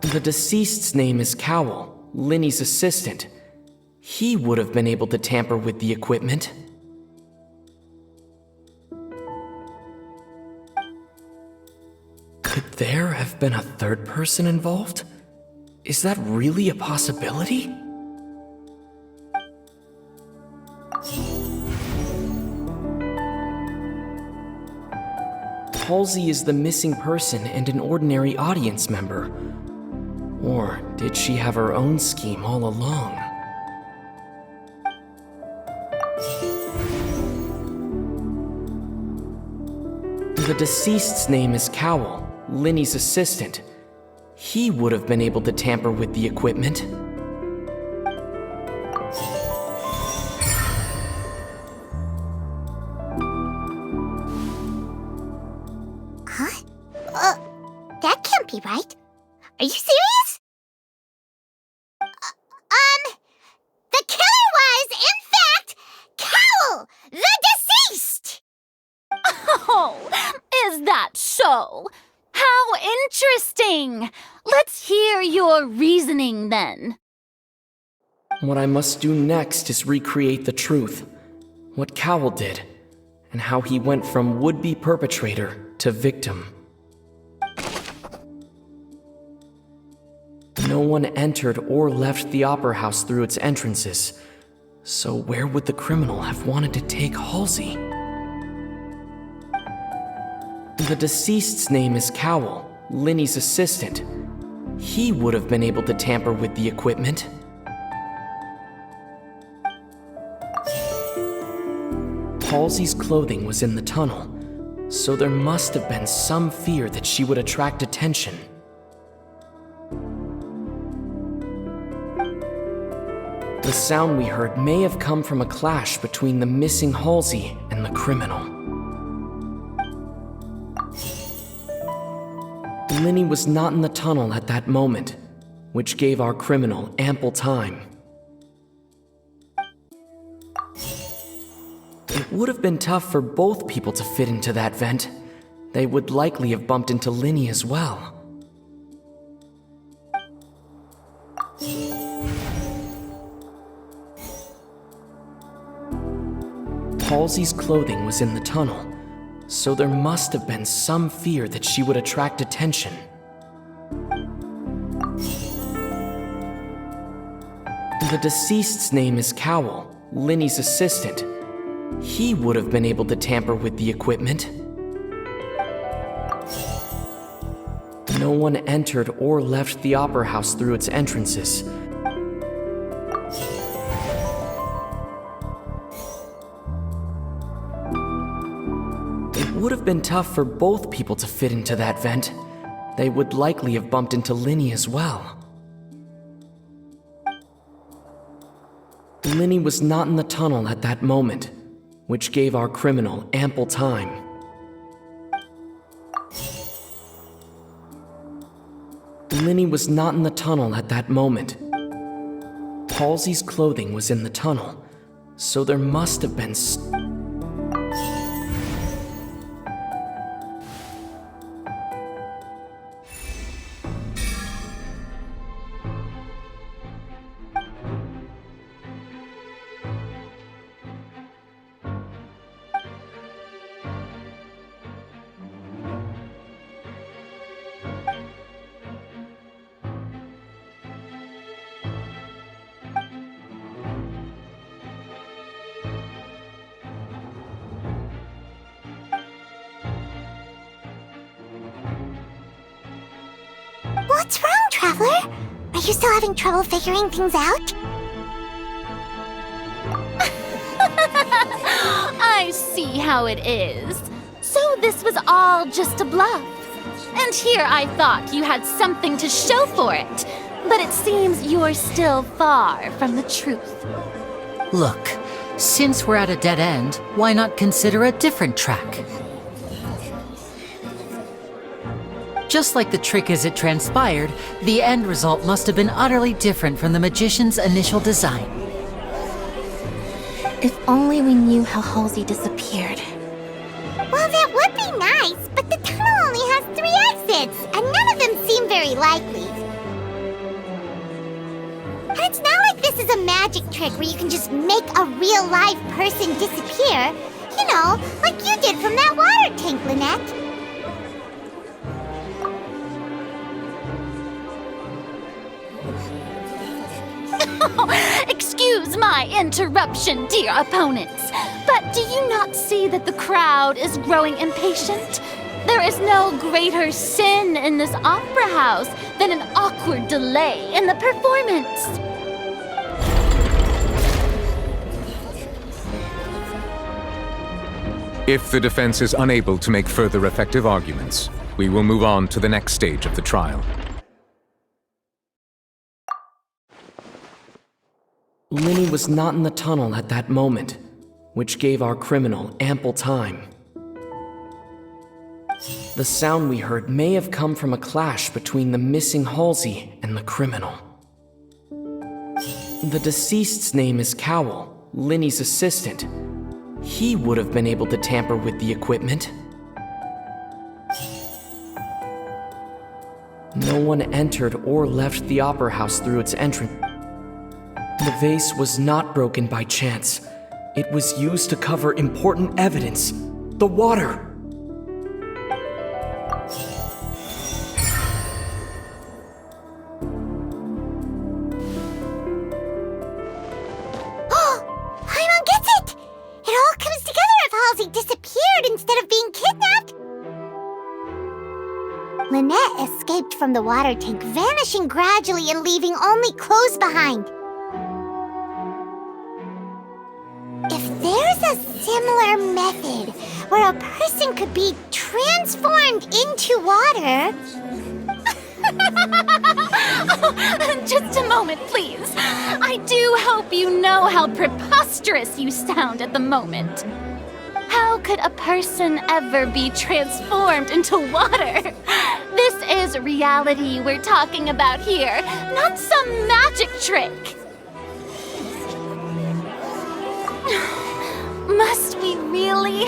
The deceased's name is Cowell, Linny's assistant. He would have been able to tamper with the equipment. Could there have been a third person involved? Is that really a possibility? Halsey is the missing person and an ordinary audience member. Or did she have her own scheme all along? The deceased's name is Cowell, Linny's assistant. He would have been able to tamper with the equipment. Huh? That can't be right. Are you serious? The killer was, in fact, Cowell, the deceased! Oh, is that so? How interesting! Let's hear your reasoning then. What I must do next is recreate the truth. What Cowell did, and how he went from would-be perpetrator to victim. No one entered or left the Opera House through its entrances, so where would the criminal have wanted to take Halsey? The deceased's name is Cowell, Linny's assistant. He would have been able to tamper with the equipment. Halsey's clothing was in the tunnel, so there must have been some fear that she would attract attention. The sound we heard may have come from a clash between the missing Halsey and the criminal. Linny was not in the tunnel at that moment, which gave our criminal ample time. It would have been tough for both people to fit into that vent. They would likely have bumped into Linny as well. Halsey's clothing was in the tunnel, so there must have been some fear that she would attract attention. The deceased's name is Cowell, Linny's assistant. He would have been able to tamper with the equipment. No one entered or left the Opera House through its entrances. It would have been tough for both people to fit into that vent. They would likely have bumped into Linny as well. Linny was not in the tunnel at that moment, which gave our criminal ample time. Linny was not in the tunnel at that moment. Halsey's clothing was in the tunnel, so there must have been What's wrong, Traveler? Are you still having trouble figuring things out? I see how it is. So this was all just a bluff. And here I thought you had something to show for it. But it seems you're still far from the truth. Look, since we're at a dead end, why not consider a different track? Just like the trick as it transpired, the end result must have been utterly different from the magician's initial design. If only we knew how Halsey disappeared. Well, that would be nice, but the tunnel only has 3 exits, and none of them seem very likely. And it's not like this is a magic trick where you can just make a real-life person disappear. You know, like you did from that water tank, Lynette. Excuse my interruption, dear opponents, but do you not see that the crowd is growing impatient? There is no greater sin in this opera house than an awkward delay in the performance. If the defense is unable to make further effective arguments, we will move on to the next stage of the trial. Linny was not in the tunnel at that moment, which gave our criminal ample time. The sound we heard may have come from a clash between the missing Halsey and the criminal. The deceased's name is Cowell, Linny's assistant. He would have been able to tamper with the equipment. No one entered or left the Opera House through its entrance. The vase was not broken by chance. It was used to cover important evidence. The water! Paimon gets it! It all comes together if Halsey disappeared instead of being kidnapped. Lynette escaped from the water tank, vanishing gradually and leaving only clothes behind. If there's a similar method where a person could be transformed into water... Just a moment, please. I do hope you know how preposterous you sound at the moment. How could a person ever be transformed into water? This is reality we're talking about here, not some magic trick. Must we really?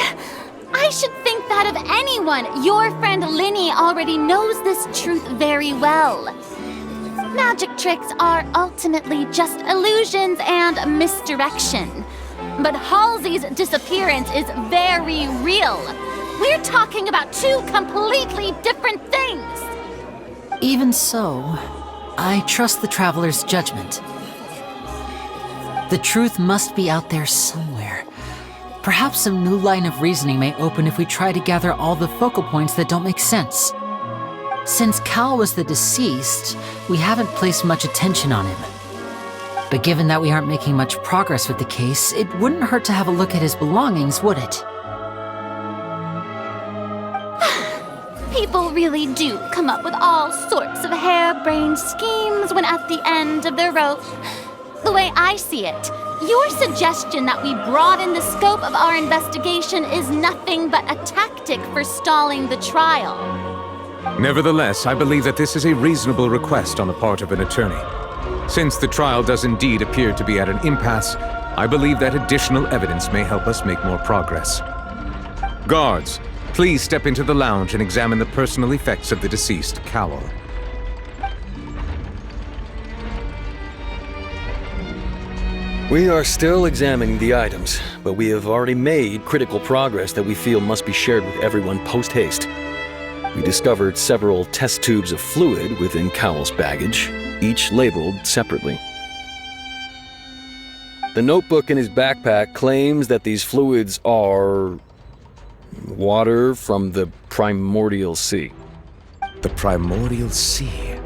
I should think that of anyone. Your friend Linny already knows this truth very well. Magic tricks are ultimately just illusions and misdirection. But Halsey's disappearance is very real. We're talking about 2 completely different things. Even so, I trust the Traveler's judgment. The truth must be out there somewhere. Perhaps some new line of reasoning may open if we try to gather all the focal points that don't make sense. Since Cal was the deceased, we haven't placed much attention on him. But given that we aren't making much progress with the case, it wouldn't hurt to have a look at his belongings, would it? People really do come up with all sorts of harebrained schemes when at the end of their rope. The way I see it, your suggestion that we broaden the scope of our investigation is nothing but a tactic for stalling the trial. Nevertheless, I believe that this is a reasonable request on the part of an attorney. Since the trial does indeed appear to be at an impasse, I believe that additional evidence may help us make more progress. Guards, please step into the lounge and examine the personal effects of the deceased Cowell. We are still examining the items, but we have already made critical progress that we feel must be shared with everyone post-haste. We discovered several test tubes of fluid within Cowell's baggage, each labeled separately. The notebook in his backpack claims that these fluids are water from the primordial sea. The primordial sea?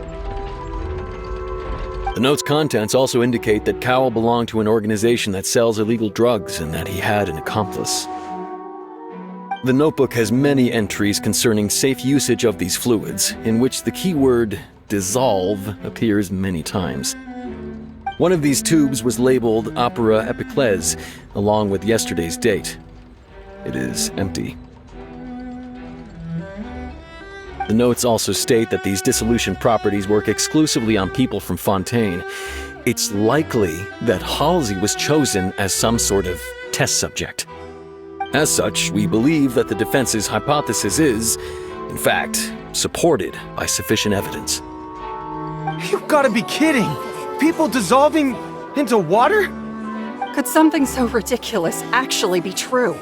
The note's contents also indicate that Cowell belonged to an organization that sells illegal drugs and that he had an accomplice. The notebook has many entries concerning safe usage of these fluids, in which the keyword dissolve appears many times. One of these tubes was labeled Opera Epiclese, along with yesterday's date. It is empty. The notes also state that these dissolution properties work exclusively on people from Fontaine. It's likely that Halsey was chosen as some sort of test subject. As such, we believe that the defense's hypothesis is, in fact, supported by sufficient evidence. You've got to be kidding! People dissolving into water? Could something so ridiculous actually be true?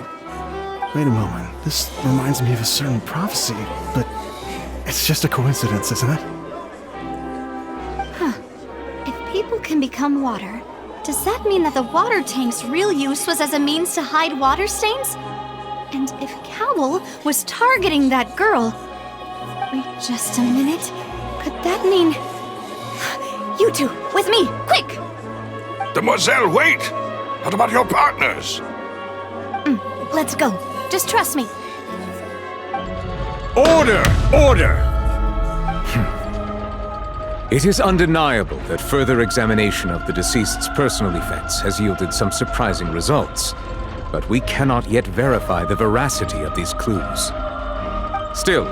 Wait a moment. This reminds me of a certain prophecy, but it's just a coincidence, isn't it? Huh. If people can become water, does that mean that the water tank's real use was as a means to hide water stains? And if Cowell was targeting that girl... Wait just a minute. Could that mean... You two, with me, quick! Demoiselle, wait! What about your partners? Let's go. Just trust me. Order! Order! It is undeniable that further examination of the deceased's personal effects has yielded some surprising results, but we cannot yet verify the veracity of these clues. Still,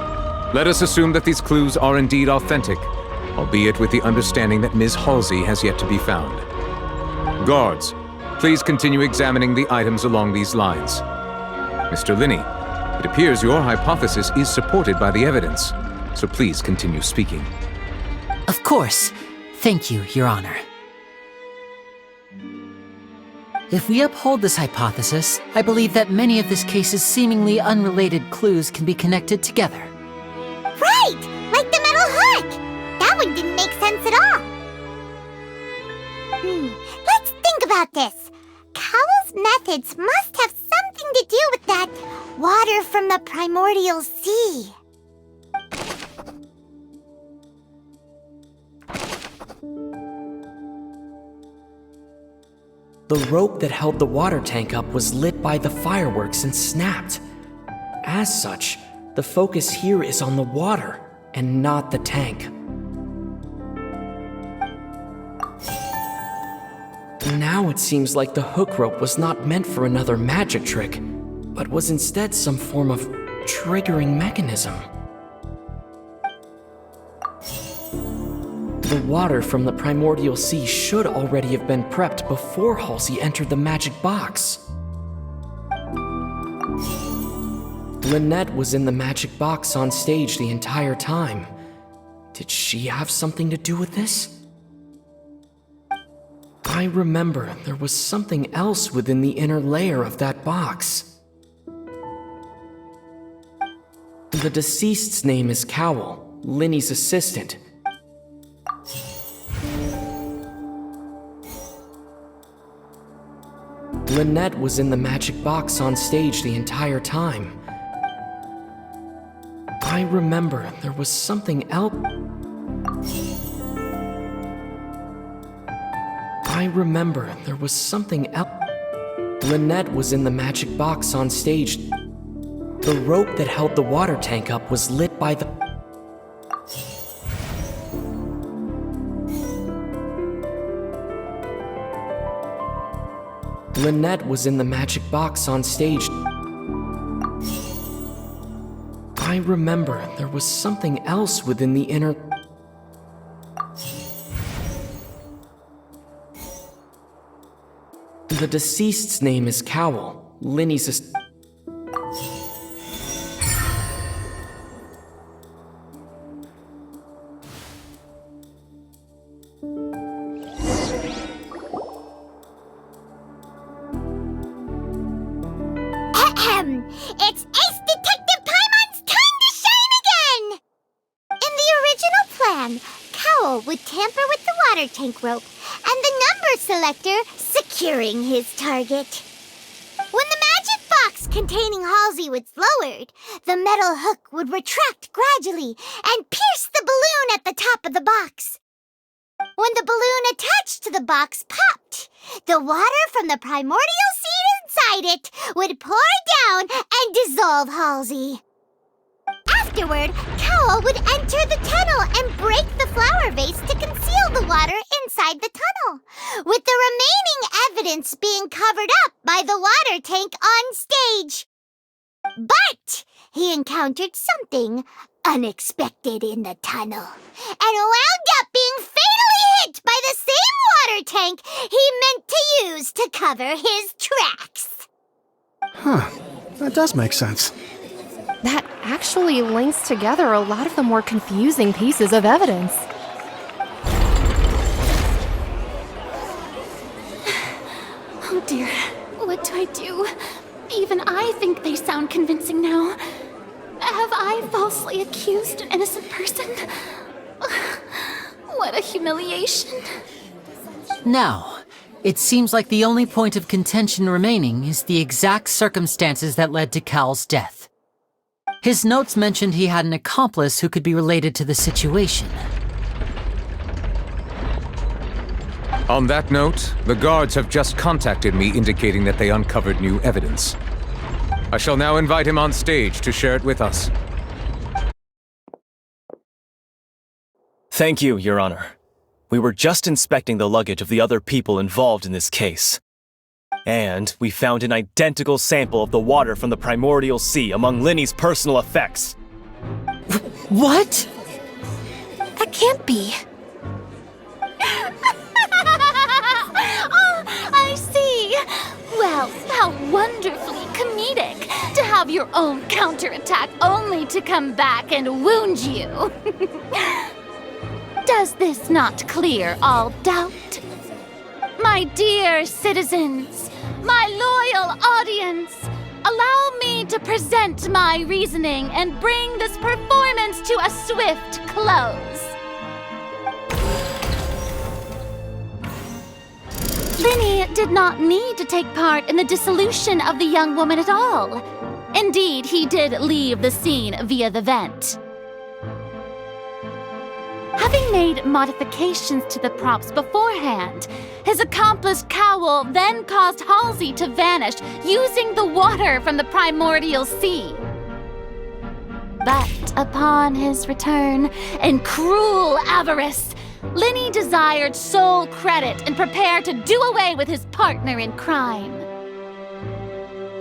let us assume that these clues are indeed authentic, albeit with the understanding that Ms. Halsey has yet to be found. Guards, please continue examining the items along these lines. Mr. Linney, it appears your hypothesis is supported by the evidence, so please continue speaking. Of course. Thank you, Your Honor. If we uphold this hypothesis, I believe that many of this case's seemingly unrelated clues can be connected together. Right! Like the metal hook! That one didn't make sense at all. Let's think about this. Cowell's methods must have something to do with that water from the primordial sea. The rope that held the water tank up was lit by the fireworks and snapped. As such, the focus here is on the water and not the tank. Now it seems like the hook rope was not meant for another magic trick, but was instead some form of triggering mechanism. The water from the primordial sea should already have been prepped before Halsey entered the magic box. Lynette was in the magic box on stage the entire time. Did she have something to do with this? I remember there was something else within the inner layer of that box. The deceased's name is Cowell, Linny's assistant. Lynette was in the magic box on stage the entire time. I remember there was something else. Lynette was in the magic box on stage. The rope that held the water tank up was lit by the... Lynette was in the magic box on stage. I remember there was something else within the inner... The deceased's name is Cowell. Linny's... It's Ace Detective Paimon's time to shine again! In the original plan, Cowell would tamper with the water tank rope and the number selector securing his target. When the magic box containing Halsey was lowered, the metal hook would retract gradually and pierce the balloon at the top of the box. When the balloon attached to the box popped, the water from the primordial seed inside it would pour down and dissolve Halsey. Afterward, Cowell would enter the tunnel and break the flower vase to conceal the water inside the tunnel, with the remaining evidence being covered up by the water tank on stage. But he encountered something unexpected in the tunnel and wound up being fatally hit by the same water tank he meant to use to cover his tracks. Huh. That does make sense. That actually links together a lot of the more confusing pieces of evidence. Oh dear, what do I do? Even I think they sound convincing now. Have I falsely accused an innocent person? What a humiliation. Now, it seems like the only point of contention remaining is the exact circumstances that led to Cal's death. His notes mentioned he had an accomplice who could be related to the situation. On that note, the guards have just contacted me indicating that they uncovered new evidence. I shall now invite him on stage to share it with us. Thank you, Your Honor. We were just inspecting the luggage of the other people involved in this case. And we found an identical sample of the water from the primordial sea among Linny's personal effects. What? That can't be. Oh, I see. Well, how wonderfully comedic to have your own counterattack only to come back and wound you. Does this not clear all doubt? My dear citizens, my loyal audience, allow me to present my reasoning and bring this performance to a swift close. Linny did not need to take part in the dissolution of the young woman at all. Indeed, he did leave the scene via the vent. Having made modifications to the props beforehand, his accomplice Cowell then caused Halsey to vanish using the water from the primordial sea. But upon his return, in cruel avarice, Linny desired sole credit and prepared to do away with his partner in crime.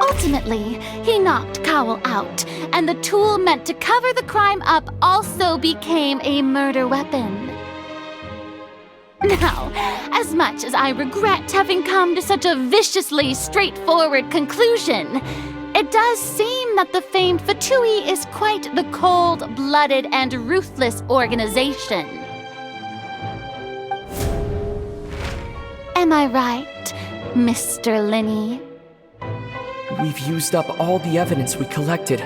Ultimately, he knocked Cowell out, and the tool meant to cover the crime up also became a murder weapon. Now, as much as I regret having come to such a viciously straightforward conclusion, it does seem that the famed Fatui is quite the cold-blooded and ruthless organization. Am I right, Mr. Linny? We've used up all the evidence we collected.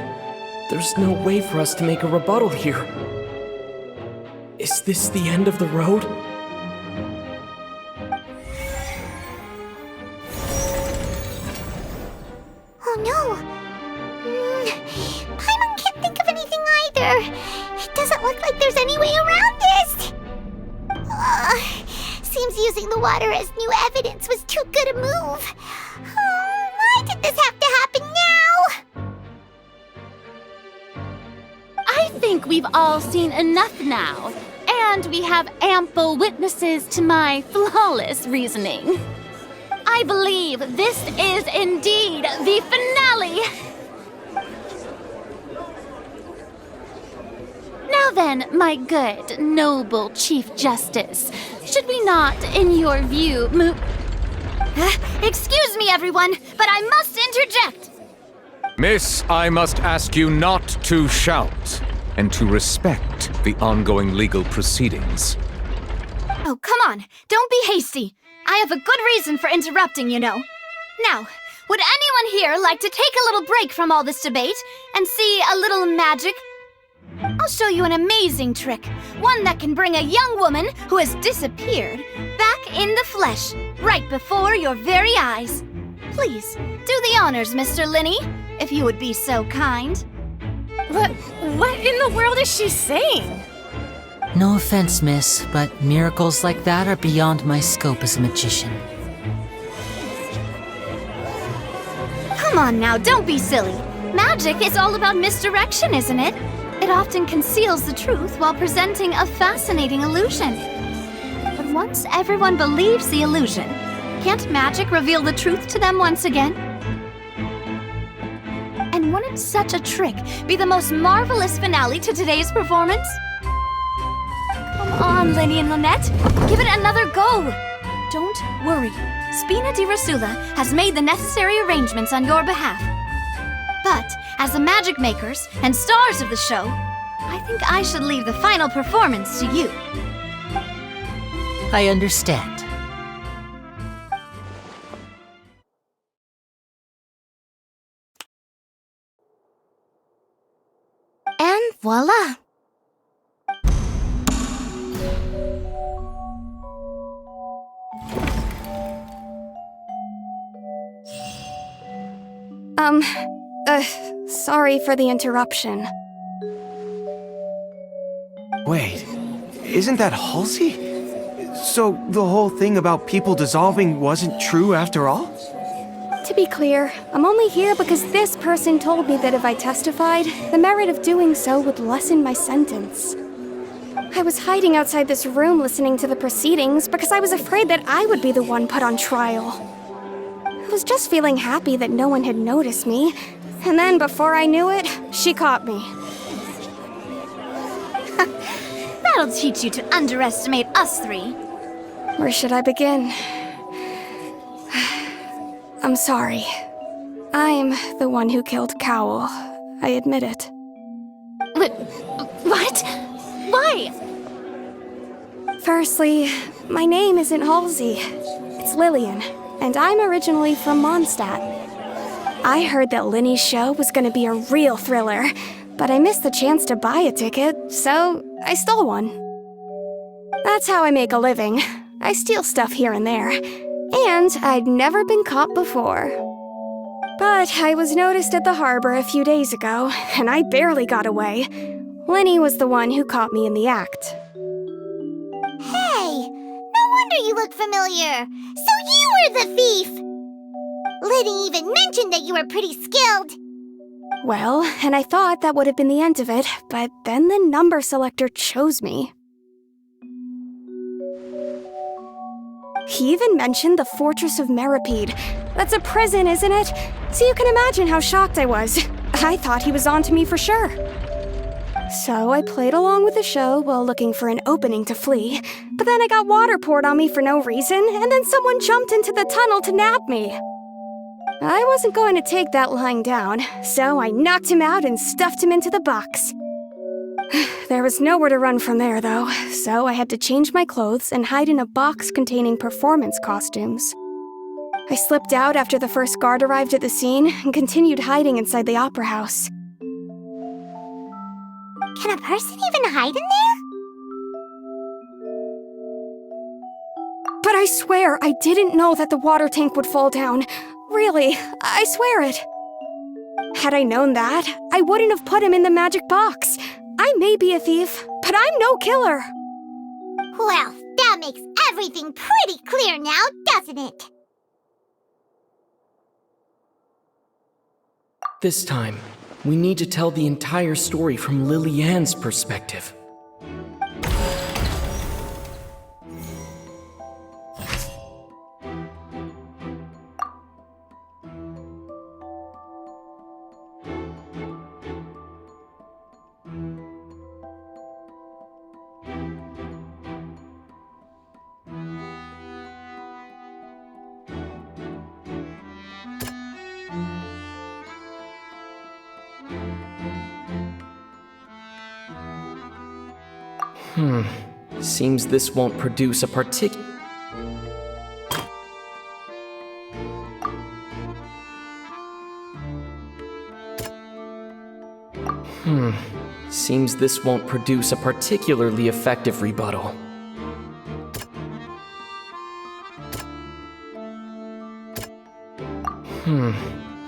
There's no way for us to make a rebuttal here. Is this the end of the road? Oh no! Paimon can't think of anything either. seems using the water as new evidence was too good a move. Why did this have to happen now? I think we've all seen enough now, and we have ample witnesses to my flawless reasoning. I believe this is indeed the finale. Now then, my good, noble Chief Justice, should we not, in your view, move... Excuse me, everyone, but I must interject. Miss, I must ask you not to shout and to respect the ongoing legal proceedings. Oh, come on. Don't be hasty. I have a good reason for interrupting, you know. Now, would anyone here like to take a little break from all this debate and see a little magic? I'll show you an amazing trick, one that can bring a young woman who has disappeared back in the flesh, right before your very eyes. Please, do the honors, Mr. Linney, if you would be so kind. What in the world is she saying? No offense, miss, but miracles like that are beyond my scope as a magician. Come on now, don't be silly. Magic is all about misdirection, isn't it? It often conceals the truth while presenting a fascinating illusion. But once everyone believes the illusion, can't magic reveal the truth to them once again? And wouldn't such a trick be the most marvelous finale to today's performance? Come on, Linny and Lynette, give it another go. Don't worry, Spina di Rosula has made the necessary arrangements on your behalf. But as the magic makers and stars of the show, I think I should leave the final performance to you. I understand. And voila! Sorry for the interruption. Wait, isn't that Halsey? So the whole thing about people dissolving wasn't true after all? To be clear, I'm only here because this person told me that if I testified, the merit of doing so would lessen my sentence. I was hiding outside this room listening to the proceedings because I was afraid that I would be the one put on trial. I was just feeling happy that no one had noticed me, and then before I knew it, she caught me. That'll teach you to underestimate us three. Where should I begin? I'm sorry. I'm the one who killed Cowell. I admit it. What? Why? Firstly, my name isn't Halsey. It's Lillian, and I'm originally from Mondstadt. I heard that Linny's show was gonna be a real thriller, but I missed the chance to buy a ticket, so I stole one. That's how I make a living. I steal stuff here and there, and I'd never been caught before. But I was noticed at the harbor a few days ago, and I barely got away. Linny was the one who caught me in the act. Hey, no wonder you look familiar. So you were the thief! Liddy even mentioned that you were pretty skilled. Well, and I thought that would have been the end of it, but then the number selector chose me. He even mentioned the Fortress of Meripede. That's a prison, isn't it? So you can imagine how shocked I was. I thought he was onto me for sure. So I played along with the show while looking for an opening to flee, but then I got water poured on me for no reason, and then someone jumped into the tunnel to nab me. I wasn't going to take that lying down, so I knocked him out and stuffed him into the box. There was nowhere to run from there, though, so I had to change my clothes and hide in a box containing performance costumes. I slipped out after the first guard arrived at the scene and continued hiding inside the opera house. Can a person even hide in there? But I swear I didn't know that the water tank would fall down. Really, I swear it. Had I known that, I wouldn't have put him in the magic box. I may be a thief, but I'm no killer. Well, that makes everything pretty clear now, doesn't it? This time, we need to tell the entire story from Lily-Ann's perspective. Seems this won't produce a Seems this won't produce a particularly effective rebuttal.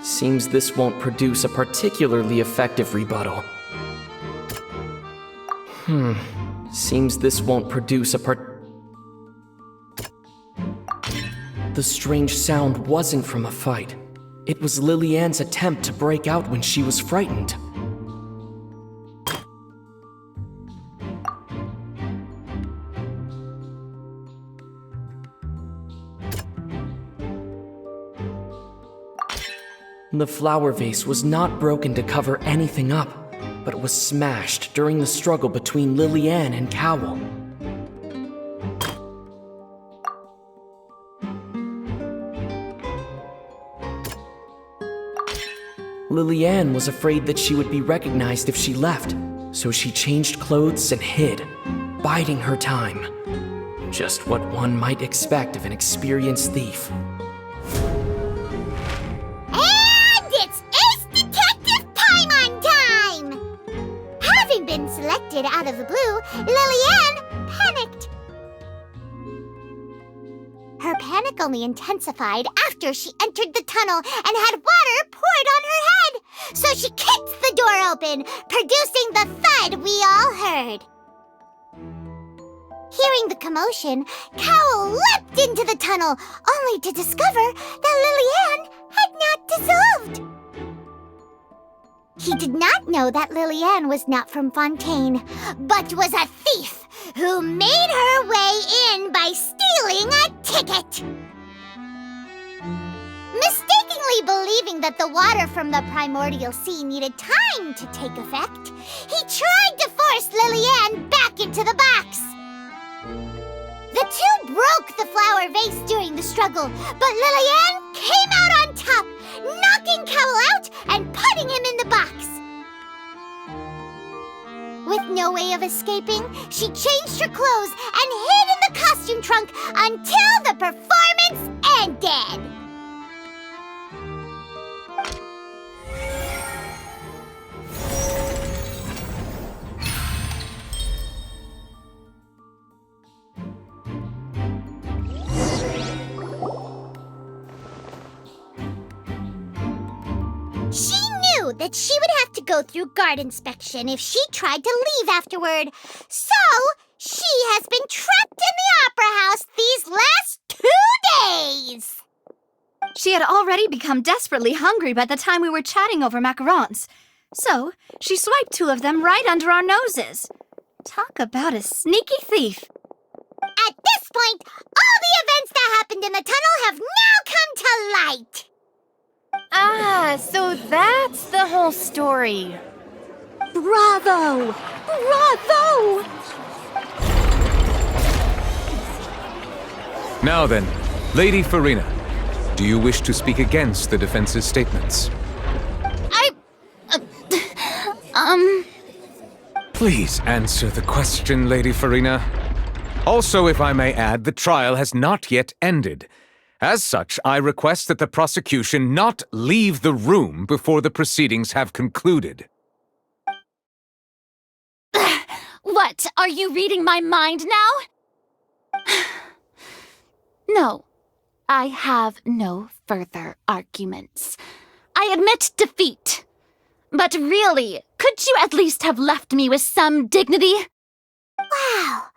Seems this won't produce a particularly effective rebuttal. Seems this won't produce a The strange sound wasn't from a fight. It was Lily-Ann's attempt to break out when she was frightened. The flower vase was not broken to cover anything up, but was smashed during the struggle between Lily-Ann and Cowell. Lily-Ann was afraid that she would be recognized if she left, so she changed clothes and hid, biding her time. Just what one might expect of an experienced thief. Selected out of the blue, Lily-Ann panicked. Her panic only intensified after she entered the tunnel and had water poured on her head. So she kicked the door open, producing the thud we all heard. Hearing the commotion, Cowell leapt into the tunnel, only to discover that Lily-Ann had not dissolved. He did not know that Lily-Ann was not from Fontaine, but was a thief who made her way in by stealing a ticket. Mistakenly believing that the water from the primordial sea needed time to take effect, he tried to force Lily-Ann back into the box. The two broke the flower vase during the struggle, but Lily-Ann came out on top, knocking Cowell out and putting him in the box. With no way of escaping, she changed her clothes and hid in the costume trunk until the performance ended. She knew that she would have to go through guard inspection if she tried to leave afterward. So, she has been trapped in the Opera House these last 2 days. She had already become desperately hungry by the time we were chatting over macarons. So, she swiped 2 of them right under our noses. Talk about a sneaky thief. At this point, all the events that happened in the tunnel have now come to light. Ah, so that's the whole story. Bravo! Bravo! Now then, Lady Farina, do you wish to speak against the defense's statements? Please answer the question, Lady Farina. Also, if I may add, the trial has not yet ended. As such, I request that the prosecution not leave the room before the proceedings have concluded. What, are you reading my mind now? No, I have no further arguments. I admit defeat. But really, could you at least have left me with some dignity? Wow,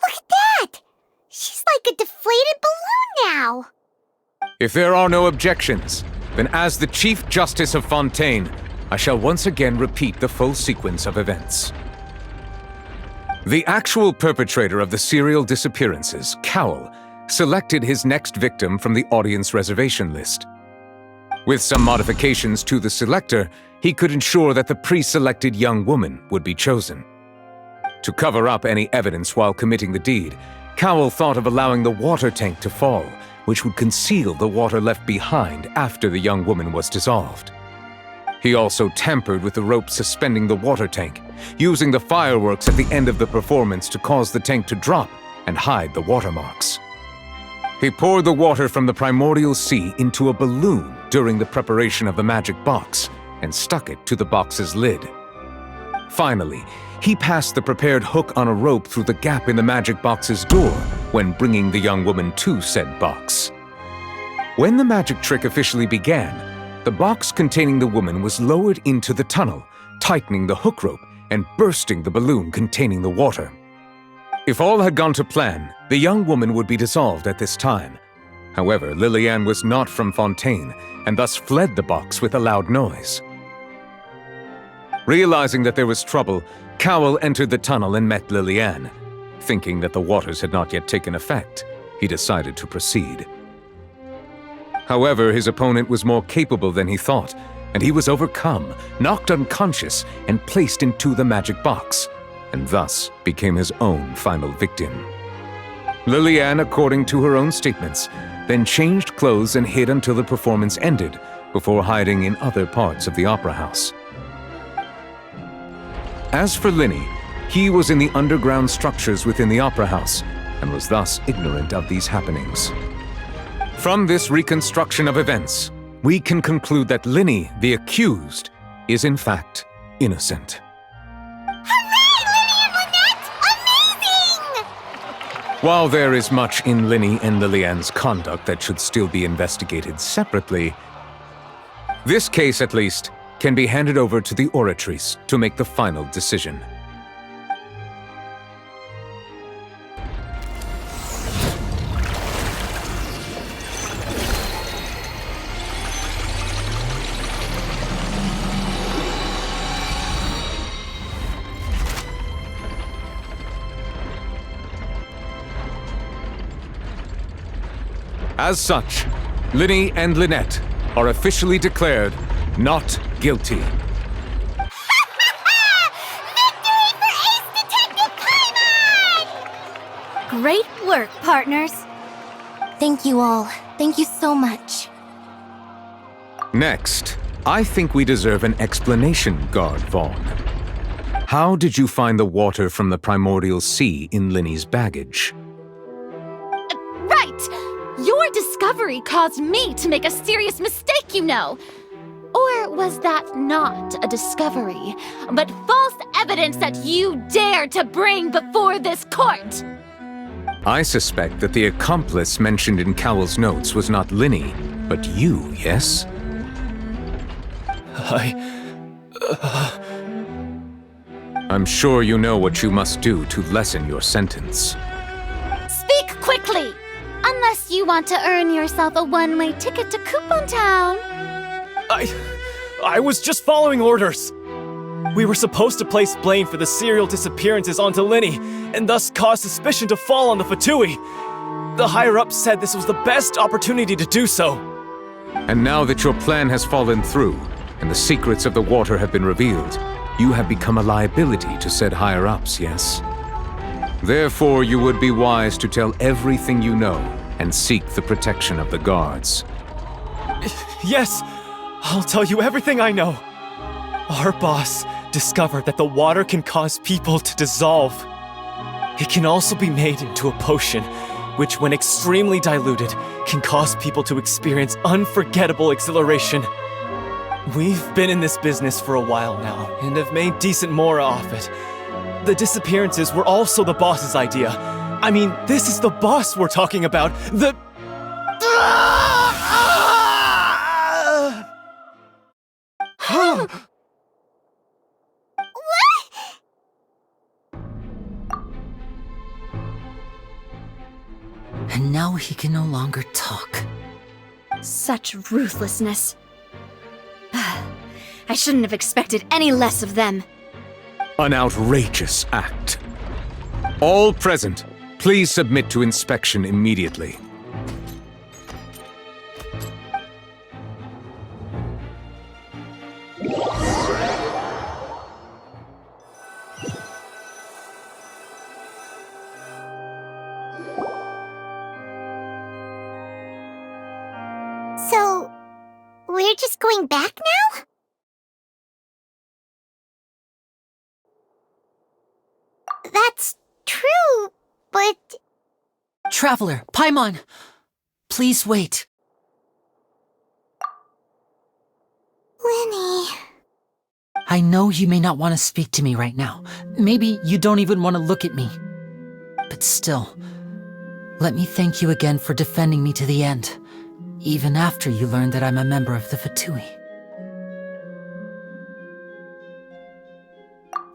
look at that! She's like a deflated balloon now. If there are no objections, then as the Chief Justice of Fontaine, I shall once again repeat the full sequence of events. The actual perpetrator of the serial disappearances, Cowell, selected his next victim from the audience reservation list. With some modifications to the selector, he could ensure that the pre-selected young woman would be chosen. To cover up any evidence while committing the deed, Cowell thought of allowing the water tank to fall, which would conceal the water left behind after the young woman was dissolved. He also tampered with the rope suspending the water tank, using the fireworks at the end of the performance to cause the tank to drop and hide the watermarks. He poured the water from the primordial sea into a balloon during the preparation of the magic box and stuck it to the box's lid. Finally, he passed the prepared hook on a rope through the gap in the magic box's door when bringing the young woman to said box. When the magic trick officially began, the box containing the woman was lowered into the tunnel, tightening the hook rope and bursting the balloon containing the water. If all had gone to plan, the young woman would be dissolved at this time. However, Lillian was not from Fontaine and thus fled the box with a loud noise. Realizing that there was trouble, Cowell entered the tunnel and met Lillian. Thinking that the waters had not yet taken effect, he decided to proceed. However, his opponent was more capable than he thought, and he was overcome, knocked unconscious, and placed into the magic box, and thus became his own final victim. Lillian, according to her own statements, then changed clothes and hid until the performance ended, before hiding in other parts of the opera house. As for Linny, he was in the underground structures within the opera house, and was thus ignorant of these happenings. From this reconstruction of events, we can conclude that Linny, the accused, is in fact innocent. While there is much in Linny and Lillian's conduct that should still be investigated separately, this case, at least, can be handed over to the Oratrice to make the final decision. As such, Linny and Lynette are officially declared not guilty. Great work, partners. Thank you all. Thank you so much. Next, I think we deserve an explanation, Guard Vaughn. How did you find the water from the primordial sea in Linny's baggage? Right! Your discovery caused me to make a serious mistake, you know. Or was that not a discovery, but false evidence that you dared to bring before this court? I suspect that the accomplice mentioned in Cowell's notes was not Linny, but you, yes? I'm sure you know what you must do to lessen your sentence. Speak quickly! Unless you want to earn yourself a one-way ticket to Coupon Town. I was just following orders. We were supposed to place blame for the serial disappearances onto Linny, and thus cause suspicion to fall on the Fatui. The higher-ups said this was the best opportunity to do so. And now that your plan has fallen through, and the secrets of the water have been revealed, you have become a liability to said higher-ups, yes? Therefore, you would be wise to tell everything you know and seek the protection of the guards. Yes, I'll tell you everything I know. Our boss discovered that the water can cause people to dissolve. It can also be made into a potion, which when extremely diluted, can cause people to experience unforgettable exhilaration. We've been in this business for a while now, and have made decent more off it. The disappearances were also the boss's idea. I mean, this is the boss we're talking about. The... And now he can no longer talk. Such ruthlessness. I shouldn't have expected any less of them. An outrageous act. All present, please submit to inspection immediately. So, we're just going back now? That's true, but... Traveler, Paimon! Please wait. Lenny... I know you may not want to speak to me right now. Maybe you don't even want to look at me. But still, let me thank you again for defending me to the end, even after you learned that I'm a member of the Fatui.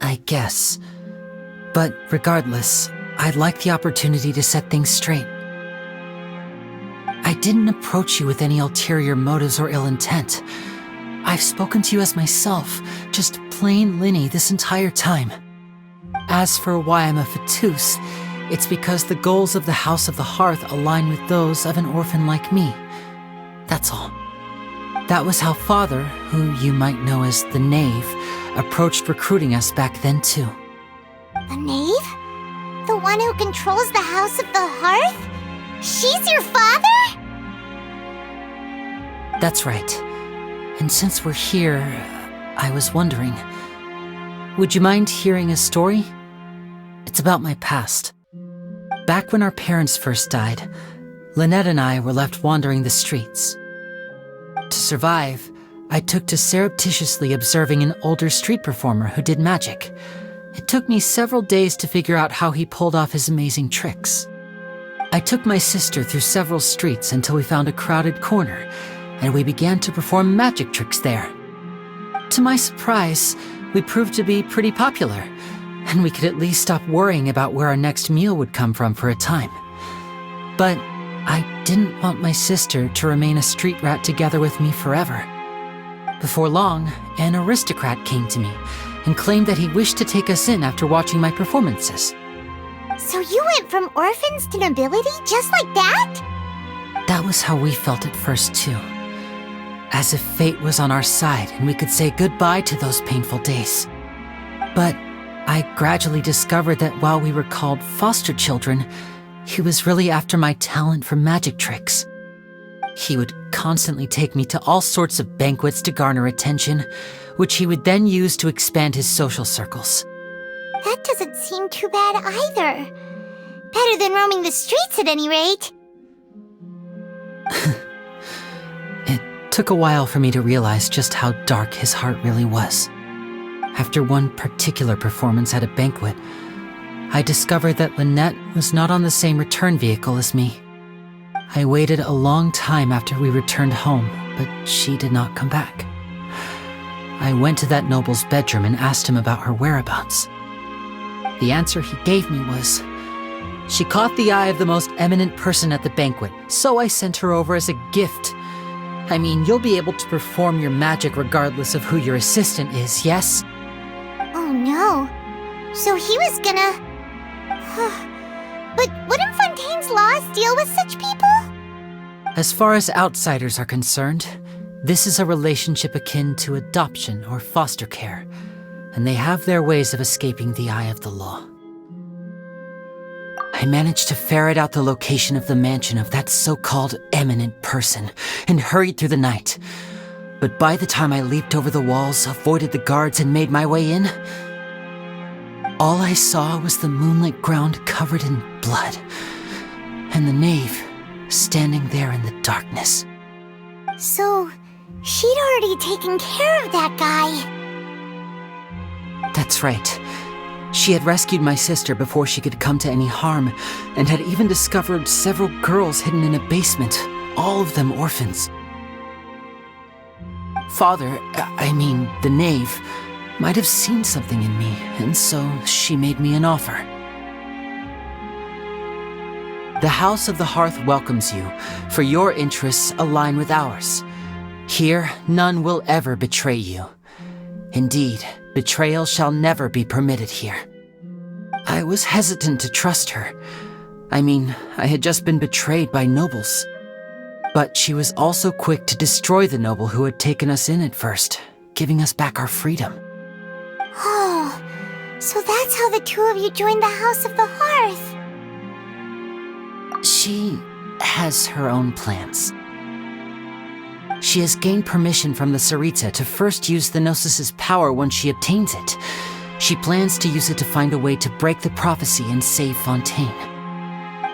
I guess. But regardless, I'd like the opportunity to set things straight. I didn't approach you with any ulterior motives or ill intent. I've spoken to you as myself, just plain Linny this entire time. As for why I'm a Fatus, it's because the goals of the House of the Hearth align with those of an orphan like me. That's all. That was how Father, who you might know as the Knave, approached recruiting us back then too. The Knave? The one who controls the House of the Hearth? She's your father? That's right. And since we're here, I was wondering, would you mind hearing a story? It's about my past. Back when our parents first died, Lynette and I were left wandering the streets. To survive, I took to surreptitiously observing an older street performer who did magic. It took me several days to figure out how he pulled off his amazing tricks. I took my sister through several streets until we found a crowded corner, and we began to perform magic tricks there. To my surprise, we proved to be pretty popular, and we could at least stop worrying about where our next meal would come from for a time. But I didn't want my sister to remain a street rat together with me forever. Before long, an aristocrat came to me and claimed that he wished to take us in after watching my performances. So you went from orphans to nobility just like that? That was how we felt at first too. As if fate was on our side and we could say goodbye to those painful days. But I gradually discovered that while we were called foster children, he was really after my talent for magic tricks. He would constantly take me to all sorts of banquets to garner attention, which he would then use to expand his social circles. That doesn't seem too bad either. Better than roaming the streets at any rate. It took a while for me to realize just how dark his heart really was. After one particular performance at a banquet, I discovered that Lynette was not on the same return vehicle as me. I waited a long time after we returned home, but she did not come back. I went to that noble's bedroom and asked him about her whereabouts. The answer he gave me was, she caught the eye of the most eminent person at the banquet, so I sent her over as a gift. I mean, you'll be able to perform your magic regardless of who your assistant is, yes? Oh no. So he was gonna... But wouldn't Fontaine's laws deal with such people? As far as outsiders are concerned, this is a relationship akin to adoption or foster care, and they have their ways of escaping the eye of the law. I managed to ferret out the location of the mansion of that so-called eminent person and hurried through the night. But by the time I leaped over the walls, avoided the guards, and made my way in, all I saw was the moonlit ground covered in blood, and the knave standing there in the darkness. So, she'd already taken care of that guy. That's right. She had rescued my sister before she could come to any harm, and had even discovered several girls hidden in a basement, all of them orphans. Father, the knave, might have seen something in me, and so she made me an offer. The House of the Hearth welcomes you, for your interests align with ours. Here, none will ever betray you. Indeed, betrayal shall never be permitted here. I was hesitant to trust her. I mean, I had just been betrayed by nobles. But she was also quick to destroy the noble who had taken us in at first, giving us back our freedom. Oh, so that's how the two of you joined the House of the Hearth. She has her own plans. She has gained permission from the Tsaritsa to first use the Gnosis' power once she obtains it. She plans to use it to find a way to break the prophecy and save Fontaine.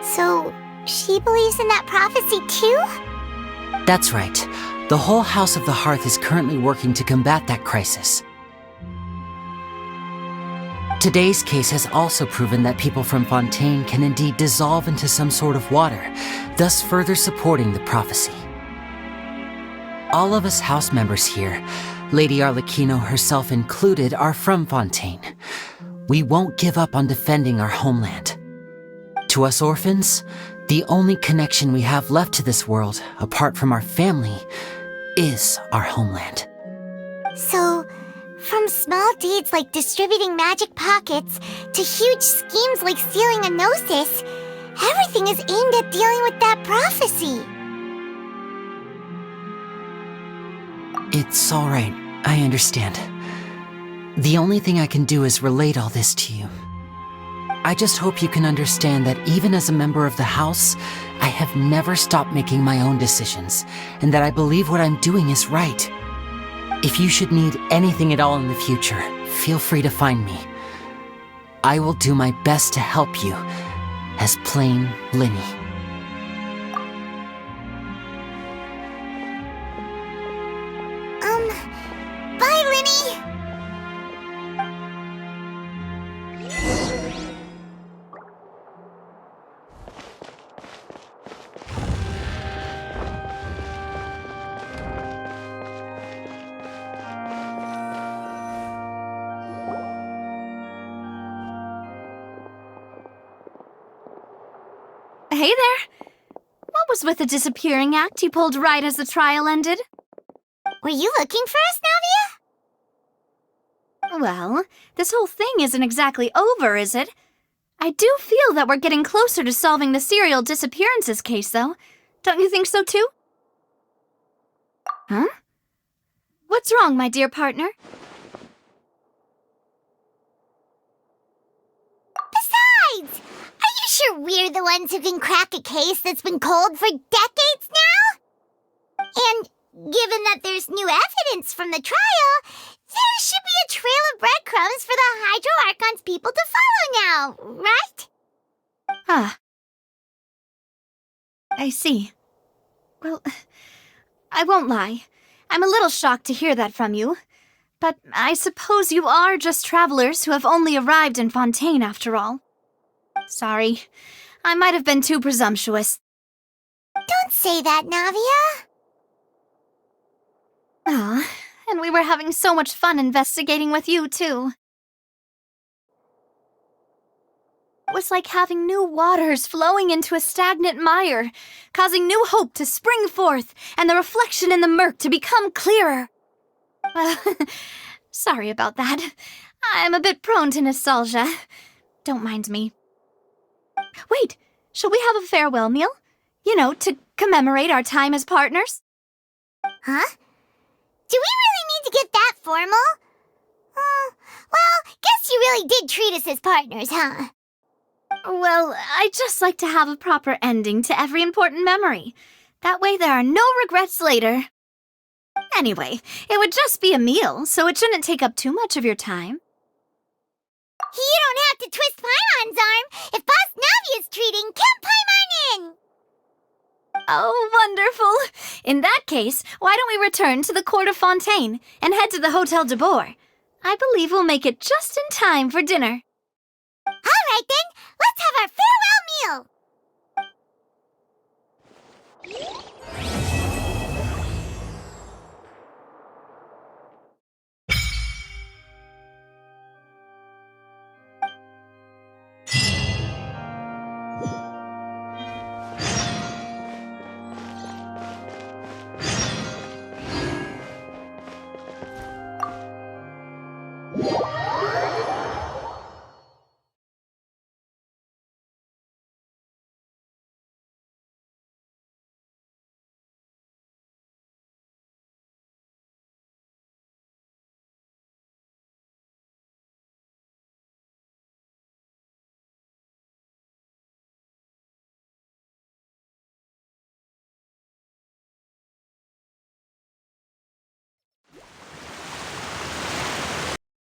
So, she believes in that prophecy too? That's right. The whole House of the Hearth is currently working to combat that crisis. Today's case has also proven that people from Fontaine can indeed dissolve into some sort of water, thus further supporting the prophecy. All of us house members here, Lady Arlecchino herself included, are from Fontaine. We won't give up on defending our homeland. To us orphans, the only connection we have left to this world, apart from our family, is our homeland. So, from small deeds like distributing magic pockets to huge schemes like stealing a Gnosis, everything is aimed at dealing with that prophecy. It's all right. I understand. The only thing I can do is relate all this to you. I just hope you can understand that even as a member of the House, I have never stopped making my own decisions, and that I believe what I'm doing is right. If you should need anything at all in the future, feel free to find me. I will do my best to help you, as plain Linny. Bye, Linny! Hey there! What was with the disappearing act you pulled right as the trial ended? Were you looking for us, Navia? Well, this whole thing isn't exactly over, is it? I do feel that we're getting closer to solving the serial disappearances case, though. Don't you think so, too? Huh? What's wrong, my dear partner? Besides, are you sure we're the ones who can crack a case that's been cold for decades now? And given that there's new evidence from the trial, there should be a trail of breadcrumbs for the Hydro Archon's people to follow now, right? Ah. I see. Well, I won't lie. I'm a little shocked to hear that from you. But I suppose you are just travelers who have only arrived in Fontaine after all. Sorry. I might have been too presumptuous. Don't say that, Navia. Ah, and we were having so much fun investigating with you, too. It was like having new waters flowing into a stagnant mire, causing new hope to spring forth, and the reflection in the murk to become clearer. Sorry about that. I'm a bit prone to nostalgia. Don't mind me. Wait, shall we have a farewell meal? You know, to commemorate our time as partners? Huh? Do we really need to get that formal? Well, guess you really did treat us as partners, huh? Well, I'd just like to have a proper ending to every important memory. That way there are no regrets later. Anyway, it would just be a meal, so it shouldn't take up too much of your time. You don't have to twist Paimon's arm. If Boss Navia's treating, count Paimon in! Oh, wonderful! In that case, why don't we return to the court of Fontaine and head to the Hotel de Boer? I believe we'll make it just in time for dinner. All right then, let's have our farewell meal!